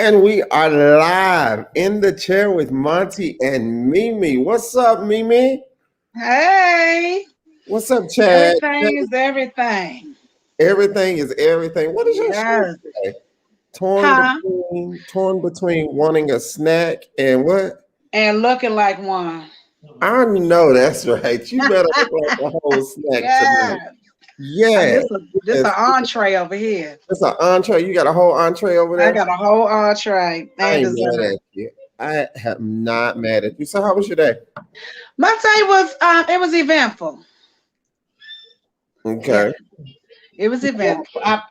And we are live in the chair with Montee and MiMi. What's up, MiMi? Hey, What's up, Chad? everything is everything. Everything is everything. What is your shirt Yes. today? Torn Huh? between, torn between wanting a snack and what? And looking like one. I know that's right. You better look like a whole snack tonight. Yeah. Yeah, This an yes. entree over here. It's an entree. You got a whole entree over I there. got a whole entree I and ain't mad dessert. at you. I am not mad at you. So, how was your day? My day was it was eventful. Yeah, Okay. it was eventful. I'm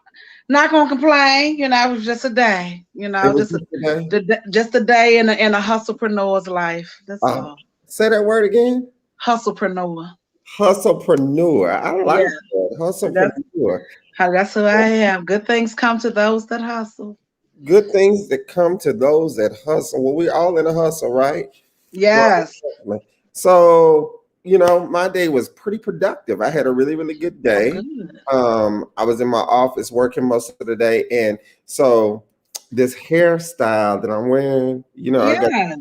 not gonna complain. It was just a day. It was Just just today. just a day in a hustlepreneur's life. That's Uh, all. Say that word again. Hustlepreneur. Hustlepreneur. I Yeah, like that. that's Hustlepreneur. that's who I am. Good things come to those that hustle. Good things that come to those that hustle. Well, we all in a hustle, right? Well, Yes. so my day was pretty productive. I had a really, really good Oh, day. good. I was in my office working most of the day, and so this hairstyle that I'm wearing, I got Yeah.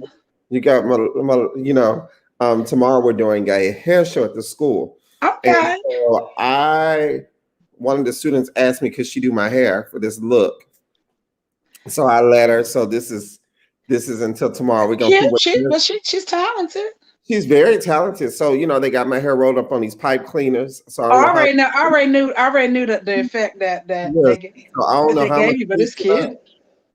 you got my tomorrow we're doing a hair show at the school. And Okay. so one of the students asked me, could she do my hair for this look? So I let her. So this is until tomorrow. We're gonna see Cute. what She's talented. she's very talented. So they got my hair rolled up on these pipe cleaners. So I don't know how I already knew that the effect that yes. So I don't that know they how much gave you, but sleep it's cute.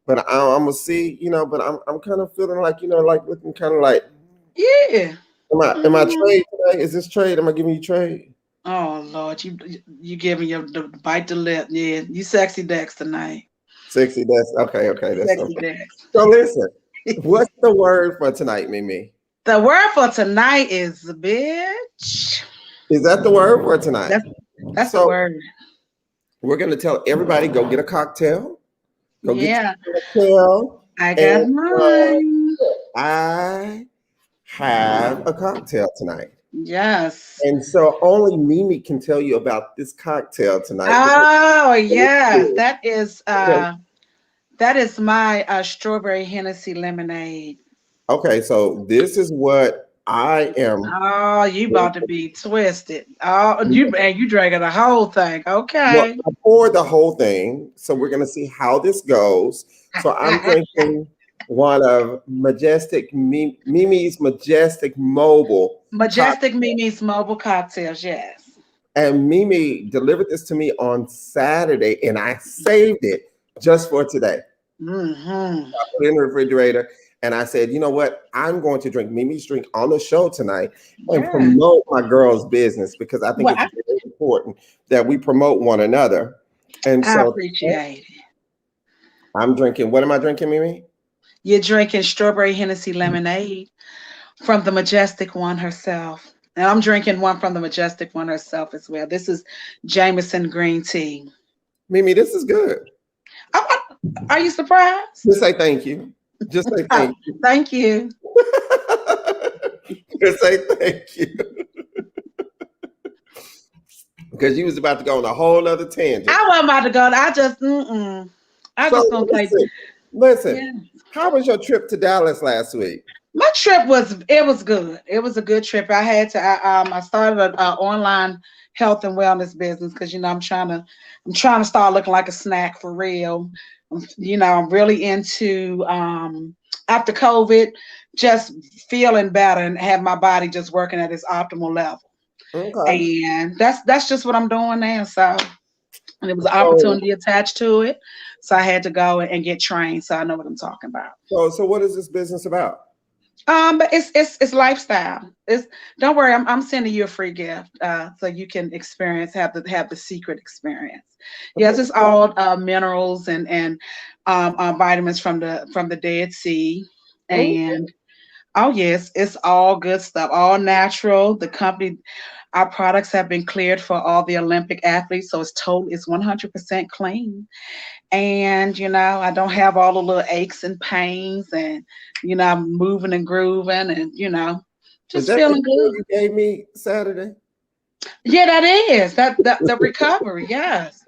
but I'm gonna see, but I'm kind of feeling like, like looking kind of like Yeah. am I Mhm. trade today? Is this trade? Am I giving you trade? Oh Lord, you giving your the bite the lip. Yeah, you sexy Dex tonight. 60. That's okay, okay. That's Sexy okay. Dex. So listen, what's the word for tonight, Mimi? The word for tonight is bitch. Is that the word for tonight? That's that's the So word. we're gonna tell everybody go get a cocktail, go get Yeah, your cocktail, I and got mine. I have a cocktail tonight. Yes. And so only Mimi can tell you about this cocktail tonight because Oh yes, that is my strawberry Hennessy lemonade. okay, so this is what I am. Oh, you about to be twisted. Oh, you drinking the whole thing. Well, Okay. I poured the whole thing, so we're gonna see how this goes. So I'm drinking one of Mimi's Majestic Mobile Majestic cocktail, Mimi's mobile cocktails. Yes. and Mimi delivered this to me on Saturday, and I saved it just for today. Hmm. I put it in the refrigerator, and I said, you know what? I'm going to drink Mimi's drink on the show tonight and Yeah. promote my girl's business because I think Well, it's very important that we promote one another. And I so appreciate it. I'm drinking. What am I drinking, Mimi? You're drinking strawberry Hennessy lemonade from the Majestic One herself. And I'm drinking one from the Majestic One herself as well. This is Jameson green tea. Mimi, this is good. Oh, are you surprised? Just say thank you. Just say Oh, thank you. thank you. Just say thank you. Because you was about to go on a whole other tangent. I wasn't about to go. I So just gonna say, listen. yeah. How was your trip to Dallas last week? My trip was good. It was a good trip. I started an online health and wellness business because I'm trying to start looking like a snack for real. I'm really into after COVID, just feeling better and have my body just working at its optimal level. Okay. And that's just what I'm doing now. So, and it was an So, opportunity attached to it. So I had to go and get trained so I know what I'm talking about. so what is this business about? But it's lifestyle. It's Don't worry, I'm sending you a free gift, so you can have the secret experience. Yes, it's all minerals and vitamins from the Dead Sea, Okay. and oh yes, it's all good stuff, all natural. Our products have been cleared for all the Olympic athletes, so it's 100% clean. And I don't have all the little aches and pains, and I'm moving and grooving, and Is just that the feeling deal good. you gave me Saturday? Yeah, that is the recovery. Yes,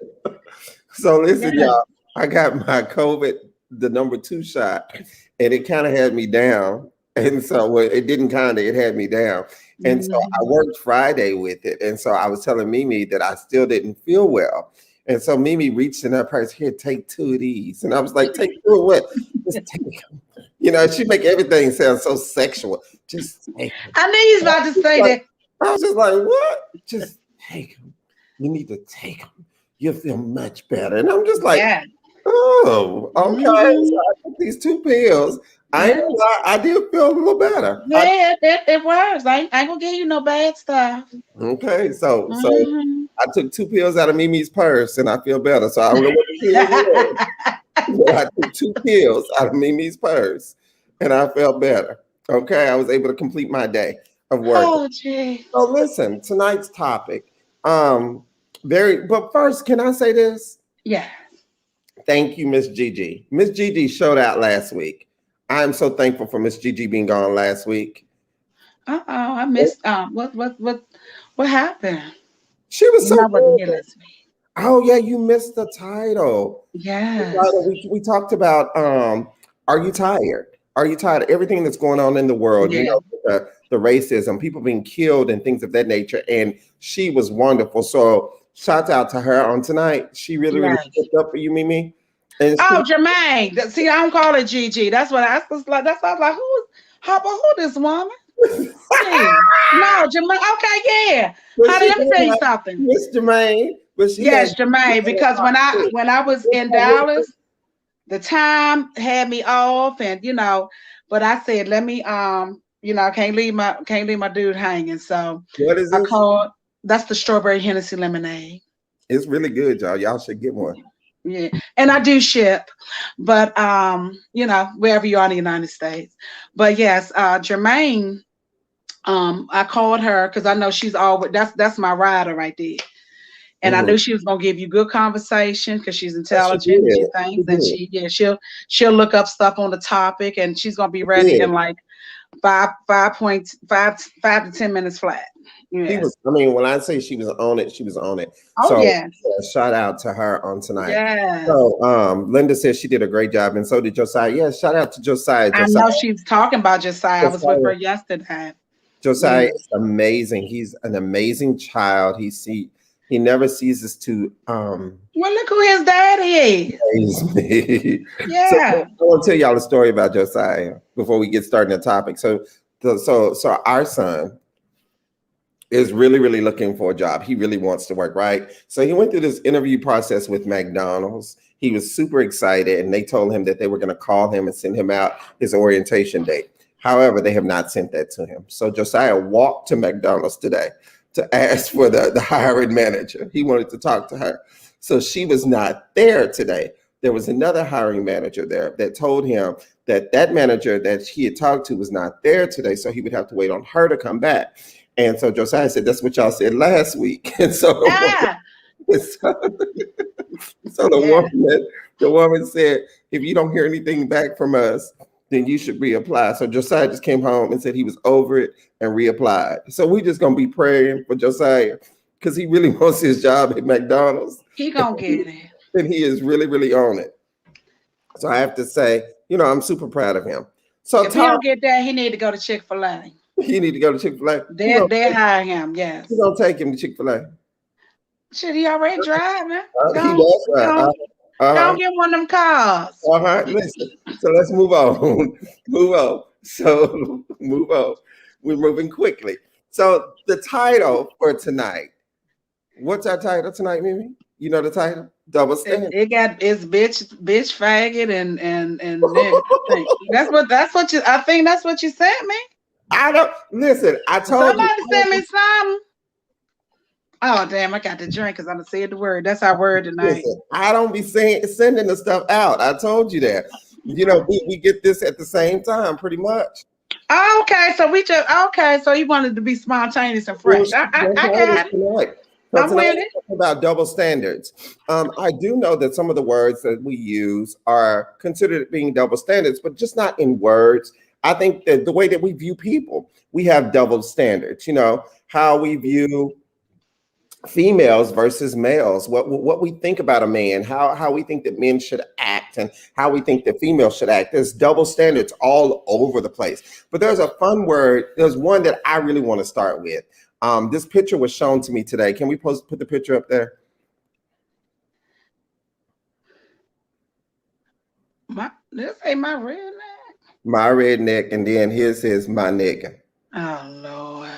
So listen, yes. y'all. I got my COVID. the number 2 shot, and it kind of had me down. And so well, it didn't kind of, it had me down. And so I Mhm. worked Friday with it. And so I was telling Mimi that I still didn't feel well. And so Mimi reached in her purse, here, take 2 of these. And I was like, take 2 of what? Just take them. She make everything sound so sexual. Just take them. I knew you was about to say Like, that. I was just like, what? Just take them. You need to take them. You'll feel much better. And I'm just like, Yeah. oh, okay. So Hmm. I took these 2 pills. I ain't Yeah. gonna lie, I did feel a little better. Yeah, it works. I ain't gonna give you no bad stuff. Okay, so Hmm. I took 2 pills out of Mimi's purse and I feel better. So I don't know what the pills were, but I took 2 pills out of Mimi's purse and I felt better. Okay, I was able to complete my day of work. Oh, gee. So listen, tonight's topic. Um, but first, can I say this? Yeah. Thank you, Miss Gigi. Miss Gigi showed out last week. I'm so thankful for Miss Gigi being gone last week. Uh-oh, I missed what happened? She was You know so I wasn't here good. last week. Oh yeah, you missed the title. The title Yes. we talked about. Are you tired? Are you tired of everything that's going on in the world? Yeah. The racism, people being killed, and things of that nature. And she was wonderful. So shout out to her on tonight. She really, really Yes. stepped up for you, Mimi. And Oh, Jermaine. See, I don't call her Gigi. That's what I was like. That's why I was like, who this woman? Yeah. No, Jermaine. Okay, yeah. but Honey, she let me did tell you have something. Miss Jermaine, but she had Yes, Jermaine, because when I was in Dallas, the time had me off, and but I said, let me can't leave my dude hanging. So what is I this? called. That's the strawberry Hennessy lemonade. It's really good, y'all. Y'all should get one. Yeah, and I do ship, but wherever you are in the United States. But yes, Jermaine, I called her because I know she's always that's my rider right there. And I Mhm. knew she was gonna give you good conversation because she's Yes, she intelligent and did. she She thinks, and did. she'll look up stuff on the topic, and she's gonna be She ready did. in like 5.5 to 10 minutes flat. She Yes. was, I mean, when I say she was on it, she was on it. Oh So yes. shout out to her on tonight. Yes. So Linda says she did a great job, and so did Josiah. Yes, shout out to Josiah. I know she's talking about Josiah. I was with her Josiah, yesterday. Josiah Yes. is amazing. He's an amazing child. He never ceases to Well, look who his daddy is. amaze me. So I Yeah. want to tell y'all a story about Josiah before we get started on the topic. So our son is really, really looking for a job. He really wants to work, right? So he went through this interview process with McDonald's. He was super excited, and they told him that they were going to call him and send him out his orientation date. However, they have not sent that to him. So Josiah walked to McDonald's today to ask for the hiring manager. He wanted to talk to her. So she was not there today. There was another hiring manager there that told him that manager that he had talked to was not there today. So he would have to wait on her to come back. And so Josiah said, that's what y'all said last week. And so, Ah. so, so Yeah. the woman said, if you don't hear anything back from us, then you should reapply. So Josiah just came home and said he was over it and reapplied. So we just gonna be praying for Josiah because he really wants his job at McDonald's. He gonna get it. And he is really, really on it. So I have to say, I'm super proud of him. So If he Tom, don't get that, he need to go to Chick-fil-A. he need to go to Chick-fil-A. They hire him. Who Yes. gonna take him to Chick-fil-A? Shit, he already driving. He Go, was right. go, Uh-huh. go get one of them cars. All right, listen. So let's move on. Move on. So move on. We're moving quickly. So the title for tonight. What's our title tonight, Mimi? You know the title? Double standard. It got it's bitch faggot and nigga. I think that's what you sent me. I don't listen. I told you. Somebody sent me something. Oh damn, I got to drink because I'm gonna say the word. That's our word tonight. Listen, I don't be sending the stuff out. I told you that. We get this at the same time, pretty much. Okay, so you wanted to be spontaneous and fresh. I got it. Tonight. So I'm tonight with we're it. talking about double standards. I do know that some of the words that we use are considered being double standards, but just not in words. I think that the way that we view people, we have double standards. How we view females versus males, what we think about a man, how we think that men should act, and how we think that females should act. There's double standards all over the place. But there's a fun word. There's one that I really want to start with. This picture was shown to me today. Can we put the picture up there? This ain't my redneck. My redneck, and then his is my nigga. Oh Lord.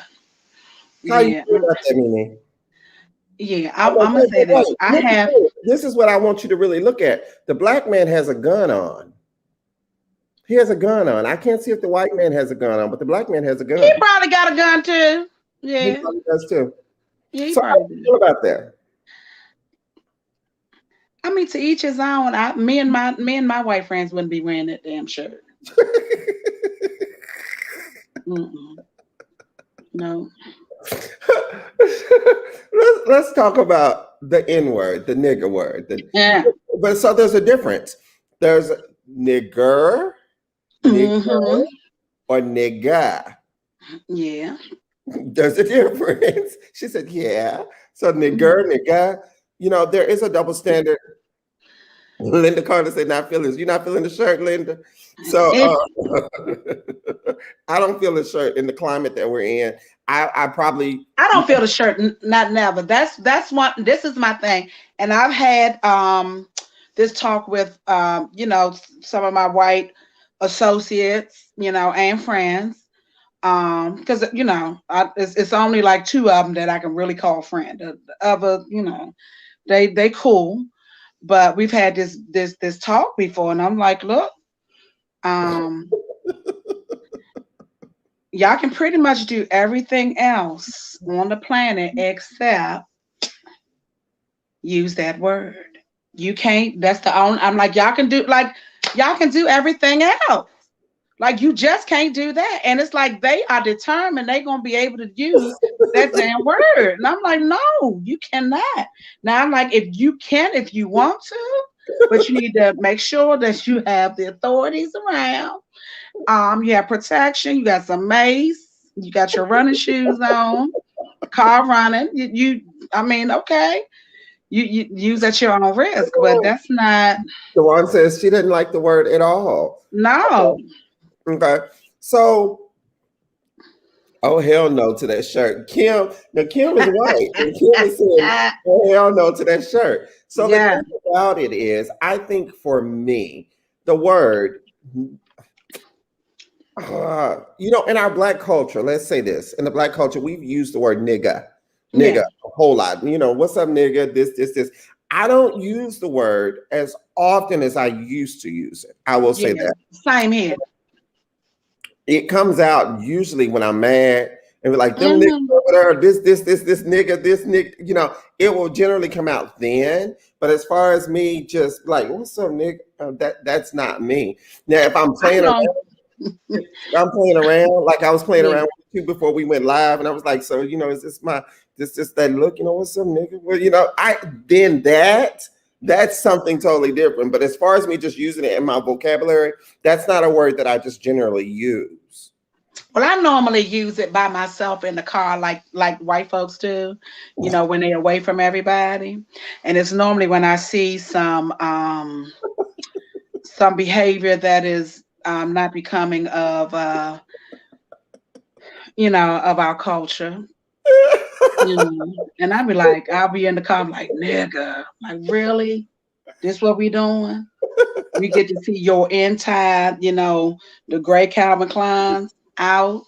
How you feel about that, MiMi? Yeah, I'm gonna say this. I have. This is what I want you to really look at. The black man has a gun on. He has a gun on. I can't see if the white man has a gun on, but the black man has a gun. He probably got a gun too. Yeah, he probably does too. Yeah, so how do you feel about that? I mean, to each his own. Me and my white friends wouldn't be wearing that damn shirt. No. Let's talk about the N word, the nigger word. Yeah. But so there's a difference. There's nigger, nigger, or nigga. Yeah. There's a difference. She said, yeah. So nigger, nigga, you know, there is a double standard. Linda Carter said, not feeling. You're not feeling the shirt, Linda? So I don't feel the shirt in the climate that we're in. I don't feel the shirt, not now, but that's one. This is my thing. And I've had this talk with you know, some of my white associates, you know, and friends. Because you know, it's only like two of them that I can really call friend. The other, you know, they cool. But we've had this talk before, and I'm like, look, y'all can pretty much do everything else on the planet except use that word. You can't. That's the only. I'm like, y'all can do everything else. Like, you just can't do that. And it's like they are determined they're gonna be able to use that damn word. And I'm like, no, you cannot. Now I'm like, if you want to, but you need to make sure that you have the authorities around. You have protection, you got some mace, you got your running shoes on, car running. I mean, okay. You use at your own risk, but that's not. Dewan says she didn't like the word at all. No. Okay, so oh hell no to that shirt. Kim is white, and Kim is saying oh hell no to that shirt. So the thing about it is, I think for me, the word, you know, in our black culture, let's say this, in the black culture, we've used the word nigga a whole lot. You know, what's up, nigga? This. I don't use the word as often as I used to use it. I will say that. Same here. It comes out usually when I'm mad and be like, them niggas over there, this nigga, you know, it will generally come out then. But as far as me just like, what's up, nigga? That's not me. Now, if I'm playing around, like I was playing around with you before we went live, and I was like, so, you know, is this that look, you know, what's up, nigga? Well, you know, that's something totally different. But as far as me just using it in my vocabulary, that's not a word that I just generally use. Well, I normally use it by myself in the car, like white folks do, you know, when they're away from everybody. And it's normally when I see some behavior that is not becoming of you know, of our culture. You know, and I'll be in the car, I'm like, nigga, like, really? This what we doing? We get to see your entire, you know, the gray Calvin Kleins out.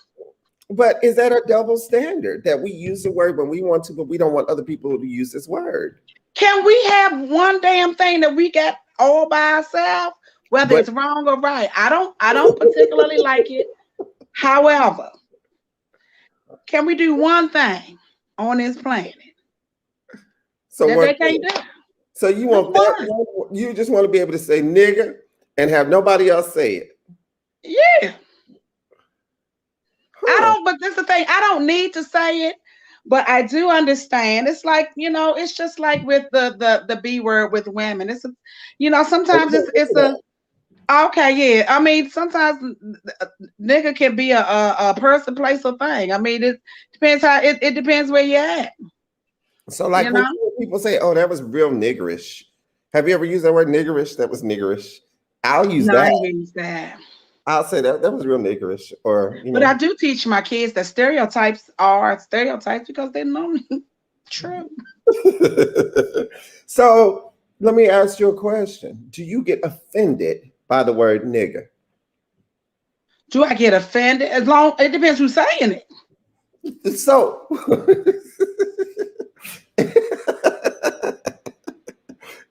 But is that a double standard that we use the word when we want to, but we don't want other people to use this word? Can we have one damn thing that we got all by ourselves, whether it's wrong or right? I don't particularly like it. However, can we do one thing on this planet so that they can't do? So you want that? You just want to be able to say nigga and have nobody else say it? Yeah. But this is the thing. I don't need to say it, but I do understand. It's like, you know, it's just like with the B word with women. It's you know, sometimes it's a okay, yeah. I mean, sometimes nigga can be a person, place, or thing. I mean, it depends it depends where you're at. So like You when know, people say, "Oh, that was real niggerish," have you ever used that word niggerish? That was niggerish. I'll use no, I that. ain't use that. I'll say that was real niggerish, or But I do teach my kids that stereotypes are stereotypes because they're not true. So let me ask you a question. Do you get offended by the word nigger? Do I get offended? As long it depends who's saying it. So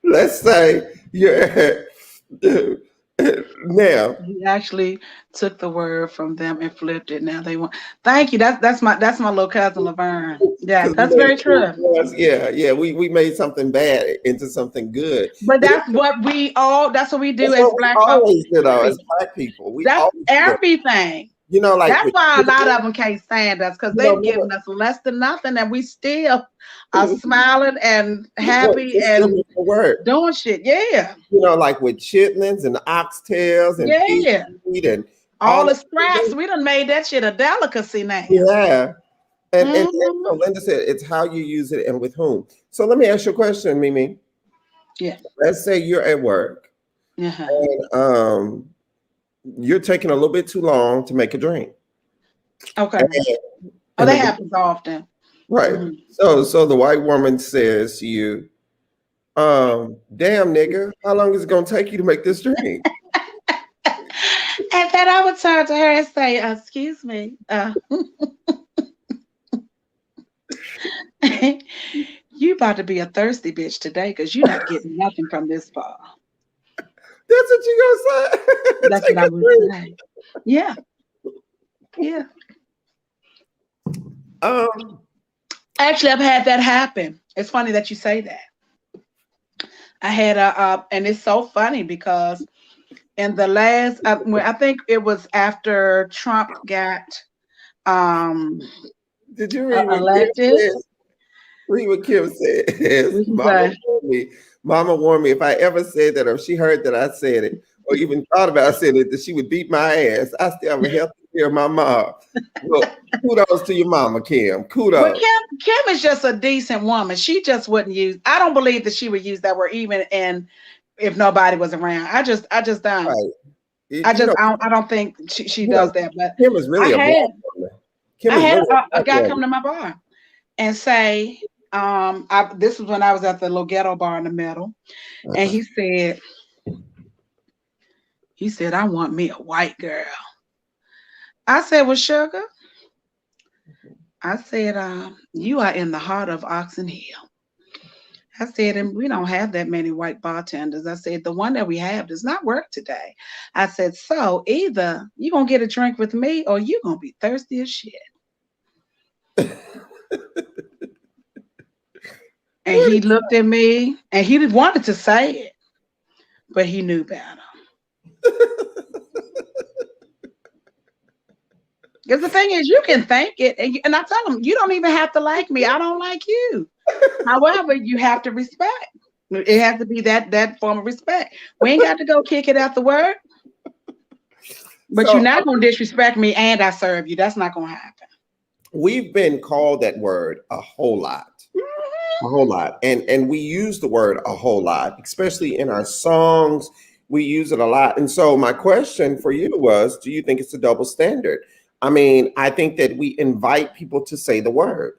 let's say you're now. He actually took the word from them and flipped it. Now they want. Thank you. That's my little cousin Laverne. Yeah, 'Cause that's very true. yeah, we made something bad into something good. But that's what we all. That's what we do That's as what we Black folks. always did, though, as Period. Black people. We That's always did. everything. You know, like That's with why a lot children, of them can't stand us because you know, they've given us less than nothing, and we still are remember, smiling and happy just give and me the word. doing shit. Yeah, You know, like with chitlins and oxtails and pig yeah. feet and All all the that. scraps, we done made that shit a delicacy now. Yeah. And so Hmm. Linda said it's how you use it and with whom. So let me ask you a question, Mimi. Yeah. Let's say you're at work Uh-huh. and you're taking a little bit too long to make a drink. Okay. And, Oh, and that the, happens often. right. Hmm. So the white woman says to you, damn nigga, how long is it gonna take you to make this drink? And then I would turn to her and say, "Excuse me, you about to be a thirsty bitch today because you're not getting nothing from this bar." That's what you gonna say. That's Take what I a would drink. say. Yeah, yeah. Um, Actually, I've had that happen. It's funny that you say that. I had and it's so funny because in the last, I think it was after Trump got um did you read what Kim elected. said? Read what Kim said. We can Mama say, warned me. Mama warned me if I ever said that or if she heard that I said it or even thought about saying it, that she would beat my ass. I still have a healthy fear of my mom. Well, kudos to your mama, Kim. well, Kudos. Kim is just a decent woman. She just wouldn't use. I don't believe that she would use that word even in if nobody was around. I just don't. Right. You know, I don't think she you know, does that. But Kim is I really a black had woman. Kim I is had really a a black guy come woman. to my bar and say, this was when I was at the little ghetto bar in the middle, and Uh-huh. he said, I want me a white girl. I said, well, sugar, I said, you are in the heart of Oxon Hill. I said, and we don't have that many white bartenders. I said, the one that we have does not work today. I said, so either you're going to get a drink with me or you're going to be thirsty as shit. And he looked at me and he wanted to say it, but he knew better. Because the thing is, you can think it, and I tell him, you don't even have to like me. I don't like you. However, you have to respect. It has to be that form of respect. We ain't got to go kick it out the word, but you're So not gonna disrespect me and I serve you. That's not gonna happen. we've been called that word a whole lot. A whole lot. And we use the word a whole lot, especially in our songs. We use it a lot. And so my question for you was, do you think it's a double standard? I mean, I think that we invite people to say the word.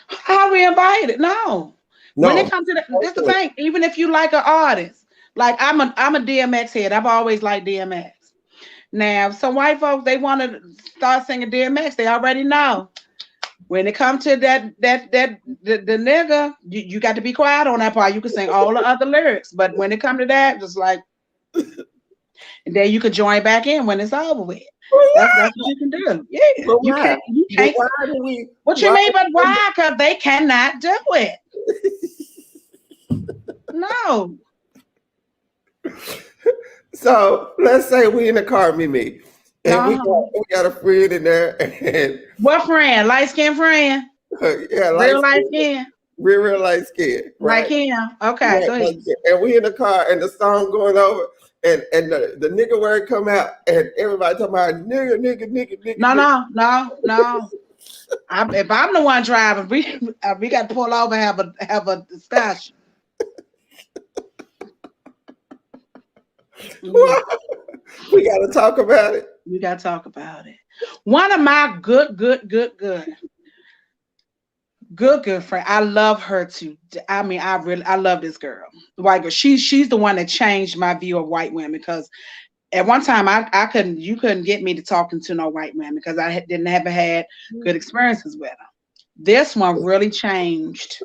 How we invited? No. When it No, comes to this, the thing. Even if you like an artist, like I'm a DMX head. I've always liked DMX. Now, some white folks they want to start singing DMX. They already know. When it comes to the nigga, you got to be quiet on that part. You can sing all the other lyrics, but when it comes to that, just like and then you can join back in when it's over with. That's what you can do. Yeah, but you why? can't. You But can't. why do we What you why mean? But why? Because they cannot do it. No. so let's say we in the car, Mimi, and we Uh-huh. got a friend in there and What friend? Light skin friend? yeah, light Real light skin, skin? real light skin, Like right? him? Okay, Right, go like ahead. that. And we in the car and the song going over and the nigga word come out and everybody talking about nigga, nigga, nigga, nigga, No, nigga. no, no, no. If I'm the one driving, we got to pull over and have a discussion. Mhm. We got to talk about it. We got to talk about it. One of my good friend. I love her too. I mean, I love this girl, white girl. She's the one that changed my view of white women because at one time I couldn't you couldn't get me to talking to no white women because didn't ever had good experiences with them. This one really changed,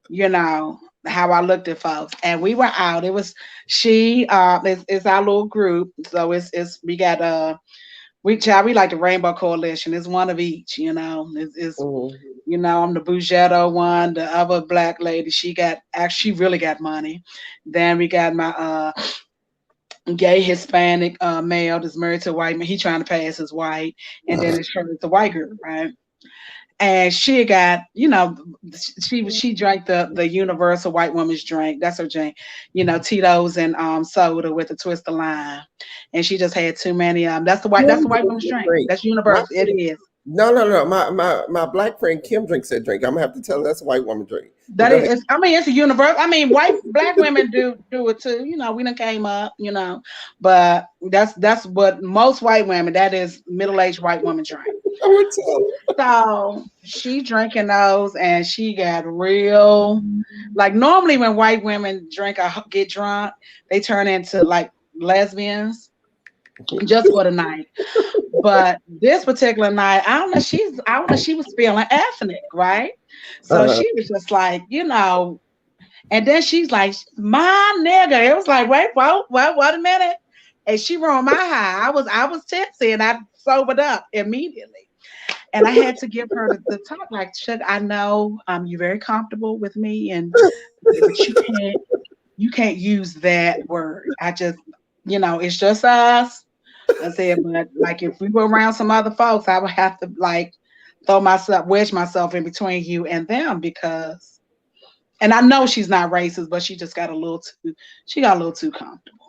you know, how I looked at folks. And we were out. It was it's our little group. So it's we got we like the Rainbow Coalition. It's one of each, you know. It's Mhm. you know, I'm the Bougetto one. The other black lady, she really got money. Then we got my gay Hispanic male that's married to a white man. He trying to pass as white, and then it's her, the white girl, right? And she got, you know, she drank the universal white woman's drink. That's her drink, you know, Tito's and soda with a twist of lime. And she just had too many. That's Kim the white drinks woman's that drink. drink. That's My universal. It is. no. My black friend Kim drinks that drink. I'm gonna have to tell her that's a white woman drink. But That go ahead. is, I mean, it's a universe. I mean, black women do it too. You know, we done came up, you know, but that's what most white women. That is middle-aged white woman drink. I'm gonna tell So she drinking those, and she got real. Like normally, when white women drink or get drunk, they turn into like lesbians just for the night. But this particular night, I don't know, she was feeling ethnic, right? So her. she was just like, you know, and then she's like, my nigga. It was like, wait a minute. And she ruined my high. I was tipsy and I sobered up immediately. And I had to give her the talk like, Sugar, I know you're very comfortable with me and but you can't use that word. I just, you know, it's just us. I said, but like if we were around some other folks, I would have to like wedge myself in between you and them because and I know she's not racist, but she got a little too comfortable.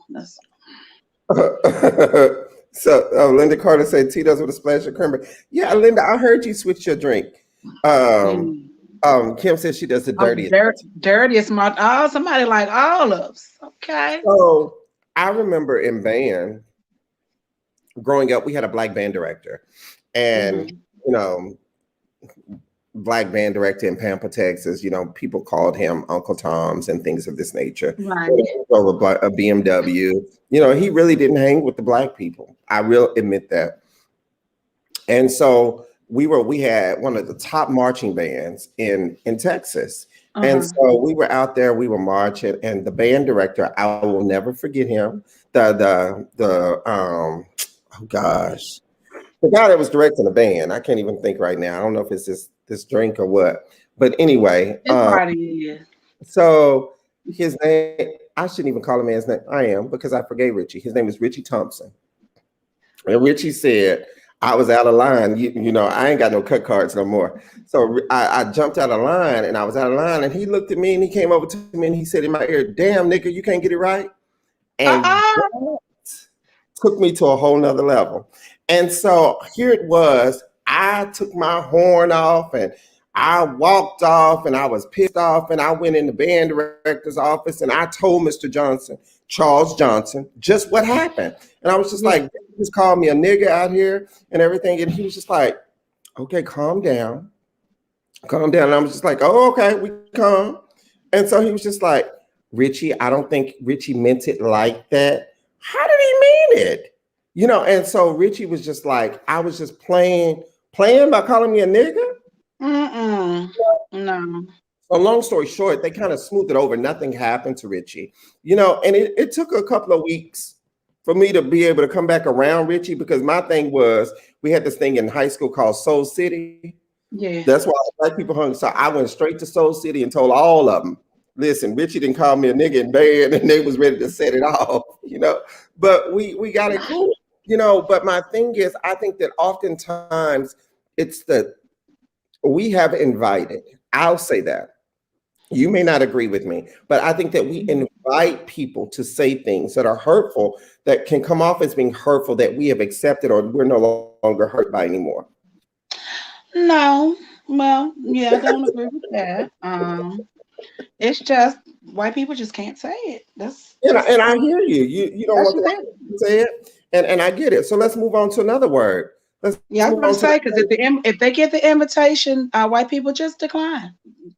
So Linda Carter said Tito's with a splash of cranberry. Yeah, Linda, I heard you switch your drink. Um, Mm. Kim says she does the Oh, the dirtiest. dirtiest somebody like olives. Okay. So I remember in band growing up, we had a black band director, and Hmm. you know, black band director in Pampa, Texas. You know, people called him Uncle Tom's and things of this nature. Right. Over a BMW. You know, he really didn't hang with the black people. I will admit that. And so we had one of the top marching bands in Texas. And Uh-huh. so we were out there, we were marching, and the band director, I will never forget him. Oh gosh, the guy that was directing the band, I can't even think right now. I don't know if it's this drink or what. But anyway, It probably is. so his name, I shouldn't even call him man's name. I am because I forgave Richie. His name is Richie Thompson. And Richie said, I was out of line. You know, I ain't got no cut cards no more. So I jumped out of line and I was out of line. And he looked at me and he came over to me and he said in my ear, damn, nigga, you can't get it right. And Uh-uh. that took me to a whole nother level. And so here it was. I took my horn off and I walked off and I was pissed off. And I went in the band director's office and I told Mr. Johnson, Charles Johnson, just what happened. And I was just Yeah. like, "You just called me a nigga out here and everything." And he was just like, okay, calm down. Calm down. And I was just like, oh, okay, we calm. And so he was just like, Richie, I don't think Richie meant it like that. How did he mean it? You know, and so Richie was just like, I was just playing by calling me a nigga. Mm-mm. No. So long story short, they kind of smoothed it over. Nothing happened to Richie, you know, and it took a couple of weeks for me to be able to come back around Richie because my thing was we had this thing in high school called Soul City. Yeah. That's why black people hung. So I went straight to Soul City and told all of them, listen, Richie didn't call me a nigga in bed and they was ready to set it off, you know, but we got it cool, you know, but my thing is, I think that oftentimes it's we have invited, I'll say that. You may not agree with me, but I think that we invite people to say things that are hurtful, that can come off as being hurtful, that we have accepted or we're no longer hurt by anymore. No. Well, yeah, I don't agree with that. It's just white people just can't say it. And I hear you. You don't That's want the just white it. people to say it, and I get it. So let's move on to another word. Let's move Yeah, on I was to about to say because if they get the invitation, white people just decline.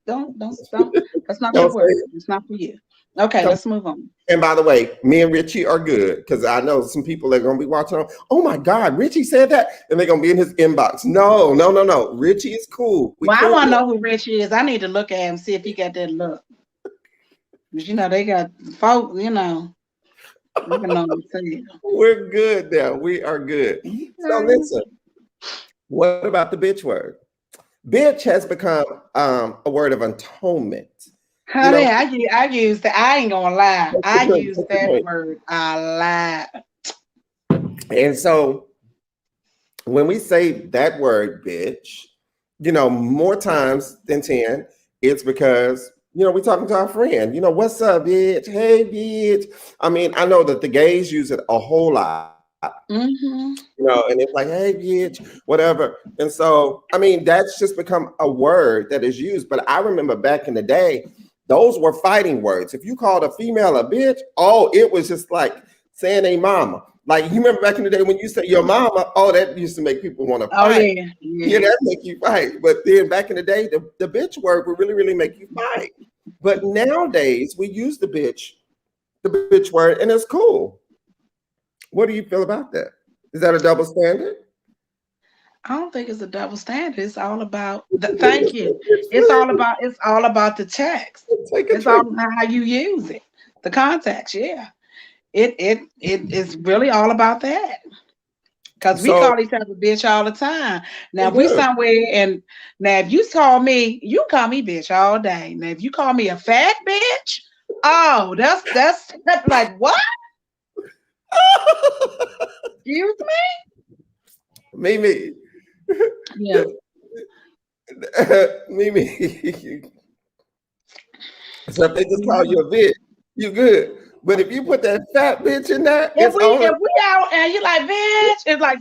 Don't. That's not don't your say word. it. It's not for you. Okay, Don't. let's move on. And by the way, me and Richie are good because I know some people are going to be watching. Oh my God, Richie said that, and they're going to be in his inbox. No, no, no, no. Richie is cool. We Well, I cool. want to know who Rich is. I need to look at him, see if he got that look. But they got folk. You can know what I'm saying. We're good now. We are good. So Okay. listen, what about the bitch word? Bitch has become a word of atonement. You know, Honey, I use that. I ain't gonna lie. that's the I point. use That's the that point. word a lot. And so when we say that word, bitch, more times than 10, it's because, we're talking to our friend, what's up, bitch? Hey, bitch. I mean, I know that the gays use it a whole lot, Mm-hmm. and it's like, hey, bitch, whatever. And so, I mean, that's just become a word that is used. But I remember back in the day, those were fighting words. If you called a female a bitch, oh, it was just like saying a mama. Like you remember back in the day when you said your mama, oh, that used to make people want to Oh fight. yeah, Yeah, yeah. that make you fight. But then back in the day, the bitch word would really, really make you fight. But nowadays we use the bitch word, and it's cool. What do you feel about that? Is that a double standard? I don't think it's a double standard. It's all about thank It's, you. it's free. It's all about the text. Take a It's all trip. about how you use it. The context, yeah. It is really all about that. Cause we So call each other bitch all the time. Now we if we do. somewhere and now if you call me, you call me bitch all day. Now if you call me a fat bitch, oh, that's like what? Excuse Mimi, me? Yeah. Mimi. So if they just call you a bitch, you good. But if you put that fat bitch in there, If it's we on. if we out and you like bitch, it's like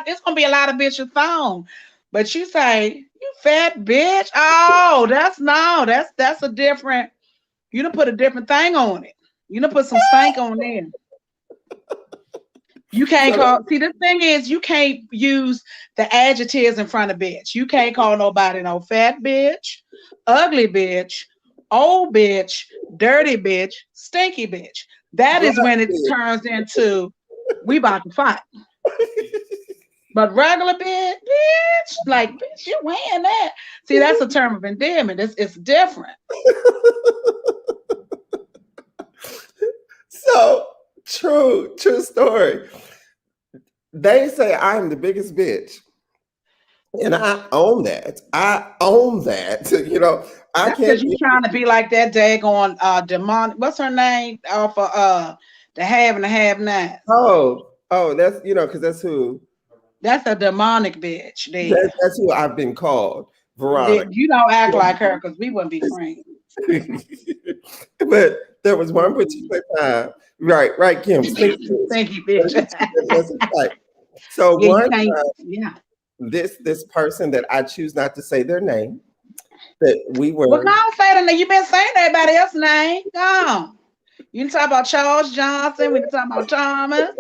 it's gonna be a lot of bitches thong. But you say, you fat bitch. Oh, that's no, that's a different, you done put a different thing on it. You done put some stank on there. You can't So call, see, the thing is, you can't use the adjectives in front of bitch. You can't call nobody no fat bitch, ugly bitch, old bitch, dirty bitch, stinky bitch. That black is when it bitch. turns into we about to fight. But regular bitch, like bitch, you wearing that. See, that's a term of endearment. It's different. So true story. They say I'm the biggest bitch. And I own that. I own that. I That's can't because you be. trying to be like that daggone demonic. What's her name? Off of the have and the have nots. Oh, that's because that's who That's a demonic bitch there. that's who I've been called, Veronica. You don't act like her because we wouldn't be friends. But there was one particular time, right, Kim, speak to us. Thank you, bitch. Let's explain. So Yeah, you one can't. time, Yeah. this person that I choose not to say their name, that we Well, go were. on, say the name. You've been saying everybody else's name. Go on. You can talk about Charles Johnson. We can talk about Thomas.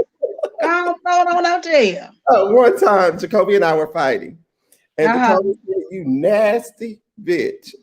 Go on, throw it on out there. One time, Jacoby and I were fighting, and Uh-huh. Jacoby said, "You nasty bitch,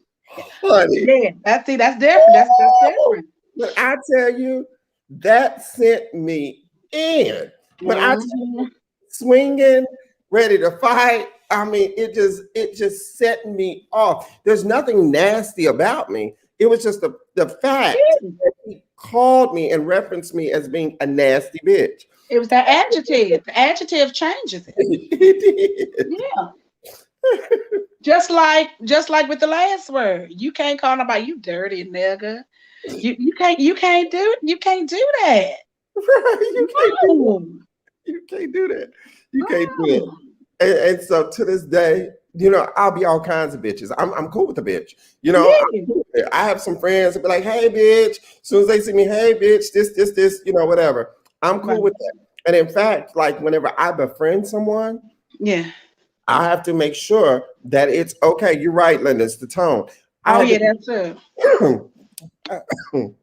honey." Yeah, that's different. That's Oh, different. but I tell you, that sent me in. But I Mhm. swinging, ready to fight. I mean, it just set me off. There's nothing nasty about me. It was just the fact Yeah. that he called me and referenced me as being a nasty bitch. It was that adjective. The adjective changes it. He did. Yeah. Just like with the last word. You can't call nobody you dirty nigga. You can't do that. Right? You can't do that. No. You can't do that. You can't do it. No. And so to this day, I'll be all kinds of bitches. I'm cool with the bitch. I'm Yeah. cool with it. I have some friends that be like, hey, bitch. As soon as they see me, hey, bitch, this, whatever. I'm Right. cool with that. And in fact, like whenever I befriend someone, Yeah. I have to make sure that it's okay. You're right, Linda. It's the tone. I Oh have yeah, that's it. to,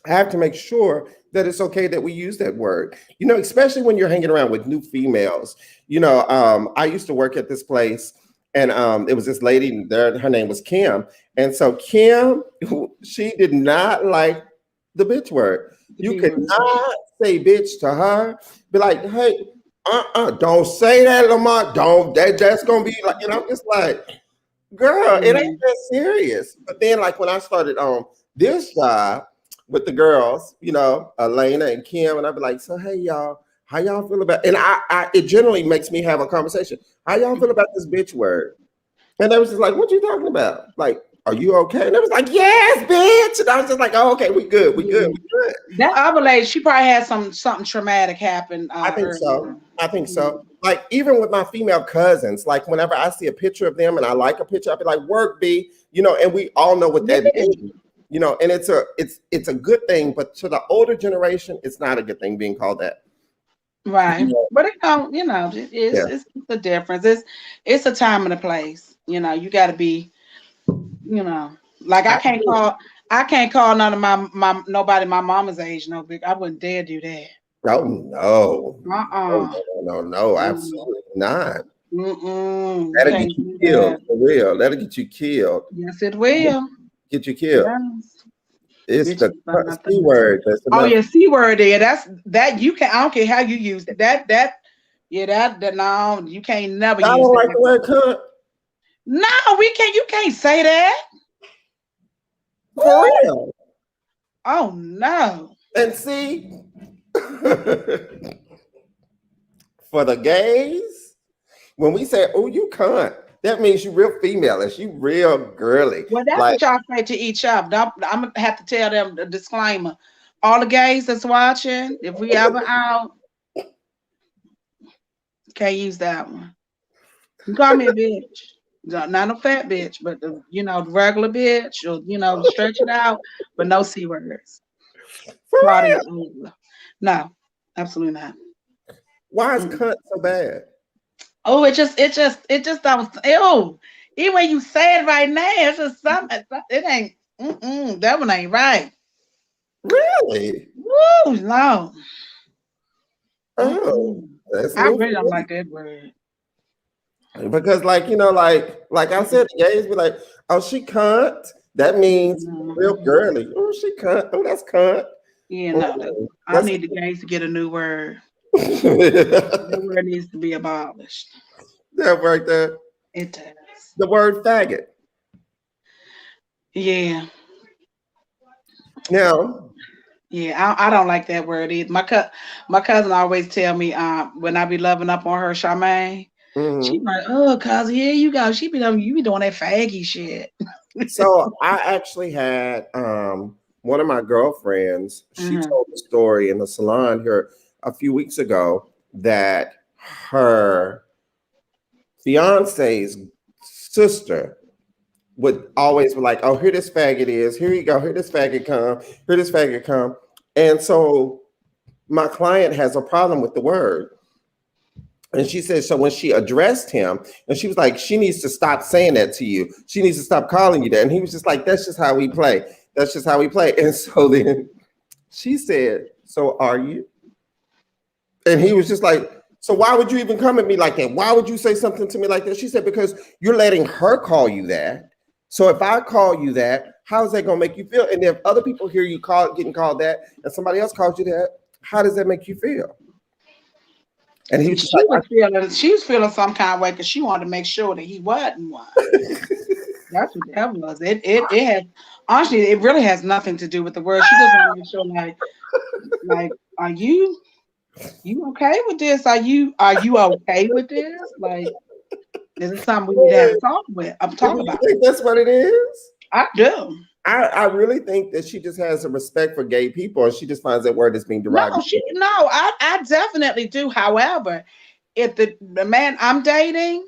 I have to make sure that it's okay that we use that word. Especially when you're hanging around with new females. I used to work at this place, and it was this lady there. Her name was Kim, and so Kim, she did not like the bitch word. The You B word. cannot say bitch to her. Be like, hey, don't say that, Lamont. Don't that's gonna be like, I'm just like, girl, it ain't Yeah. that serious. But then, like when I started on this job with the girls, Elena and Kim, and I'd be like, so hey y'all, how y'all feel about? And it generally makes me have a conversation. How y'all feel about this bitch word? And they was just like, what you talking about? Like, are you okay? And they was like, yes, bitch. And I was just like, oh, okay, we good, we good, Yeah. we good. That other lady, she probably had something traumatic happen I think earlier. so. I think Yeah. so. Like even with my female cousins, like whenever I see a picture of them and I like a picture, I'll be like, work B, and we all know what that Yeah. means. And it's a good thing, but to the older generation, it's not a good thing being called that. Right. Yeah. But it's the difference. It's a time and a place. You gotta be, like I can't call none of my nobody my mama's age no big. I wouldn't dare do that. Oh no. Oh Uh-uh. no, no, no, no, Mm. absolutely not. Mm-mm. You That'll get can't you do killed that. for real. That'll get you killed. Yes, it will. Get you killed. Yes. It's Bitch the is for C nothing. word that's Oh enough. yeah, C word there. That's that you can I don't care how you use it. That yeah, that no, you can't never I use don't like that. the word cunt No, you can't say that. for Ooh, real. oh no. And see, for the gays, when we say, "Oh, you cunt," that means you real female-ish, you real girly. Well, that's Like, what y'all say to each other. I'm gonna have to tell them the disclaimer. All the gays that's watching, if we ever out, can't use that one. You call me a bitch. Not a fat bitch, but the regular bitch, or stretch it out, but no C words. for Party real. is over. No, absolutely not. Why is Mm-mm. cunt so bad? Oh, it just don't. Ew. Even when you say it right now, it's just something. It ain't. That one ain't right. Really? Woo, no. Oh, Mm-mm. that's I new really don't for like that word. me. Because, like, like I Mm-mm. said, the gays be like, "Oh, she cunt." That means real Mm-mm. girly. Oh, she cunt. Oh, that's cunt. Yeah, no. Oh, I that's need the gays to get a new word. That word needs to be abolished. that right there. It does. The word faggot. Yeah. Now, Yeah, I don't like that word either. My cousin always tell me when I be loving up on her Charmaine, she mhm. like, oh cousin, here you go. You be doing that faggy shit. So I actually had one of my girlfriends. She Hmm. told the story in the salon here a few weeks ago that her fiance's sister would always be like, "Oh, here this faggot is. Here you go. Here this faggot come. Here this faggot come." And so my client has a problem with the word. And she said, so when she addressed him, and she was like, she needs to stop saying that to you. She needs to stop calling you that. And he was just like, that's just how we play. That's just how we play. And so then she said, so are you? And he was just like, so why would you even come at me like that? Why would you say something to me like that? She said, because you're letting her call you that. So if I call you that, how is that going to make you feel? And if other people hear you getting called that, and somebody else calls you that, how does that make you feel? And he See, was just like, she was feeling some kind of way because she wanted to make sure that he wasn't one. That's what that was. It has honestly, it really has nothing to do with the word. She just want to make sure, like, are you okay with this? Are you okay with this? Like, is it something we need to have a talk with? I'm do talk you about. think that's what it is? I do. I really think that she just has a respect for gay people and she just finds that word as being No, derogatory. I definitely do. However, if the man I'm dating,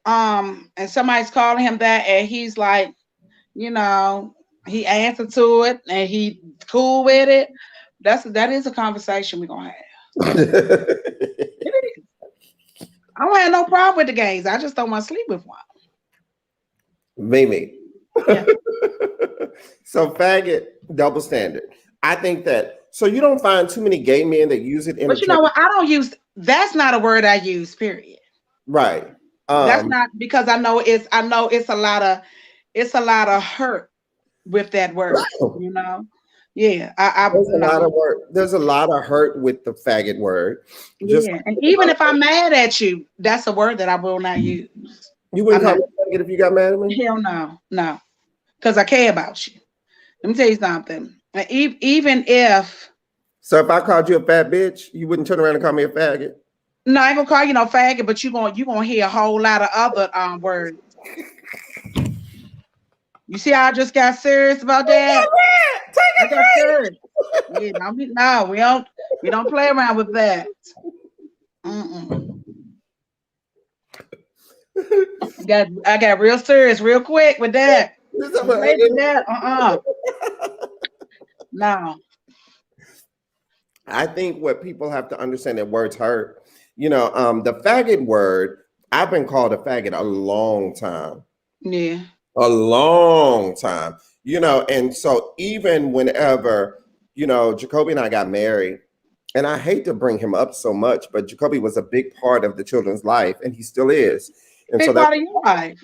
and somebody's calling him that, and he's like, you know, he answered to it and he cool with it. That is a conversation we're gonna have. It is. I don't have no problem with the gays. I just don't want to sleep with one. MiMi. Yeah. So faggot, double standard. I think that so you don't find too many gay men that use it But you know interchangeably. what? I don't use that's not a word I use, period. Right. That's Um, not because I know it's a lot of hurt with that word, you know. Yeah, I there's a no. lot of work. There's a lot of hurt with the faggot word. Just Yeah. like And there's a even lot if of I'm mad at you, that's a word that I will not use. you I'm wouldn't call not me a faggot if you got mad at me? hell no, no. Because I care about you. Let me tell you something. Even if So if I called you a fat bitch, you wouldn't turn around and call me a faggot? no, I ain't gonna call you no faggot, but you gonna hear a whole lot of other words. You see how I just got serious about that? I got serious. Yeah, no, we don't play around with that. Mm-mm. I got real serious real quick with that. Don't play with that. No. I think what people have to understand that words hurt. The faggot word, I've been called a faggot a long time. Yeah. A long time. And so even whenever, Jacoby and I got married, and I hate to bring him up so much, but Jacoby was a big part of the children's life, and he still is. And so Big that part of your life.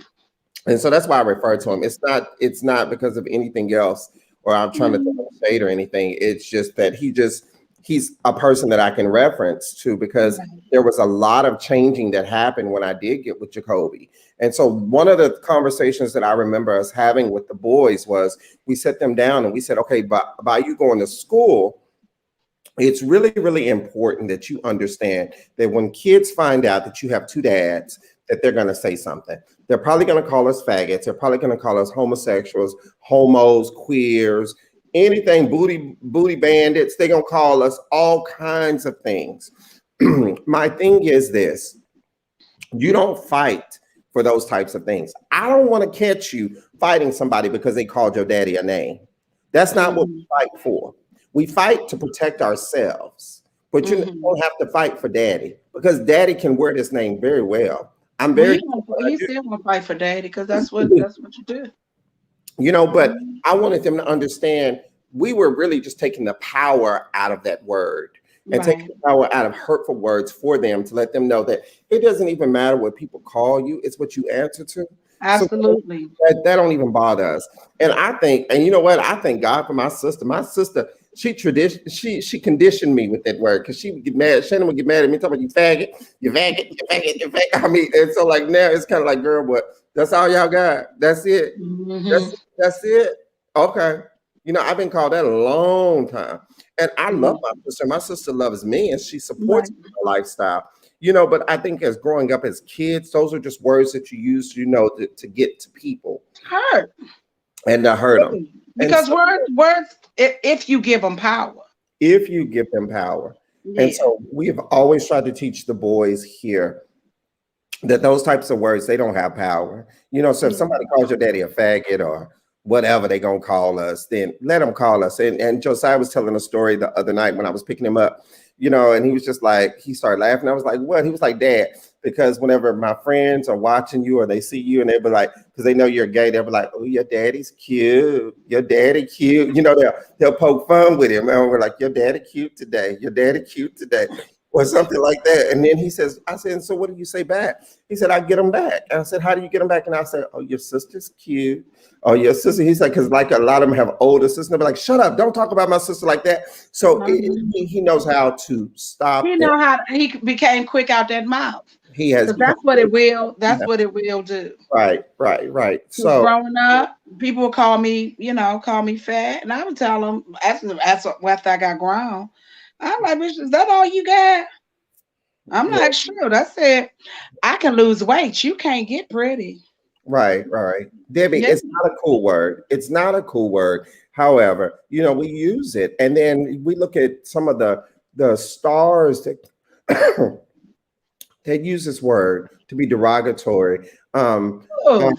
and so that's why I refer to him. It's not because of anything else or I'm trying to throw Mhm. shade or anything. It's just that he's a person that I can reference to because Right. there was a lot of changing that happened when I did get with Jacoby. And so one of the conversations that I remember us having with the boys was we set them down and we said, okay, by you going to school, it's really, really important that you understand that when kids find out that you have two dads, that they're going to say something. They're probably going to call us faggots. They're probably going to call us homosexuals, homos, queers, anything, booty bandits. They're going to call us all kinds of things. My thing is this: you don't fight for those types of things. I don't want to catch you fighting somebody because they called your daddy a name. That's not what we Mhm. fight for. We fight to protect ourselves. But you Mhm. don't have to fight for daddy because daddy can wear this name very well. I'm Well, very he good at gonna, what I he do. still gonna fight for daddy because that's what you do. But Mhm. I wanted them to understand we were really just taking the power out of that word and taking Right. the power out of hurtful words for them to let them know that it doesn't even matter what people call you, it's what you answer to. So Absolutely. that don't even bother us. And I think, and you know what? I thank God for my sister. My sister, she conditioned me with that word because she would get mad. Shannon would get mad at me, talking about you faggot, you faggot, you faggot, you faggot. I mean, and so like now it's kind of like, girl, what? That's all y'all got. That's it. Hmm. That's it. Okay. I've been called that a long time. And I love my sister. My sister loves me and she supports Right. my lifestyle. But I think as growing up as kids, those are just words that you use, to get to people Hurt. and to hurt them. And Because so words, if you give them power. if you give them power. And Yeah. so we have always tried to teach the boys here that those types of words, they don't have power. So if Yeah. somebody calls your daddy a faggot or whatever they gonna call us, then let them call us. And Josiah was telling a story the other night when I was picking him up, and he was just like, he started laughing. I was like, what? He was like, Dad, because whenever my friends are watching you or they see you and they be like, because they know you're gay, they'll be like, oh, your daddy's cute. Your daddy cute. They'll poke fun with him. And we're like, your daddy cute today. Your daddy cute today. Or something like that. And then I said, so what do you say back? He said, I get them back. And I said, how do you get them back? And I said, oh, your sister's cute. Oh, your sister. He said, because like a lot of them have older sisters. They'll be like, shut up. Don't talk about my sister like that. So Mhm. he knows how to He stop that. know how he became quick out that mouth. He has Because become, that's what it will. That's yeah, what it will do. right, right, right. Because So, growing up, people would call me fat, and I would tell them after I got grown, I'm like, bitch, is that all you got? I'm yeah, like, sure. I said, I can lose weight. You can't get pretty. right, right. Debbie, Yeah. it's not a cool word. It's not a cool word. However, we use it. And then we look at some of the stars that that use this word to be derogatory. Um, Oh,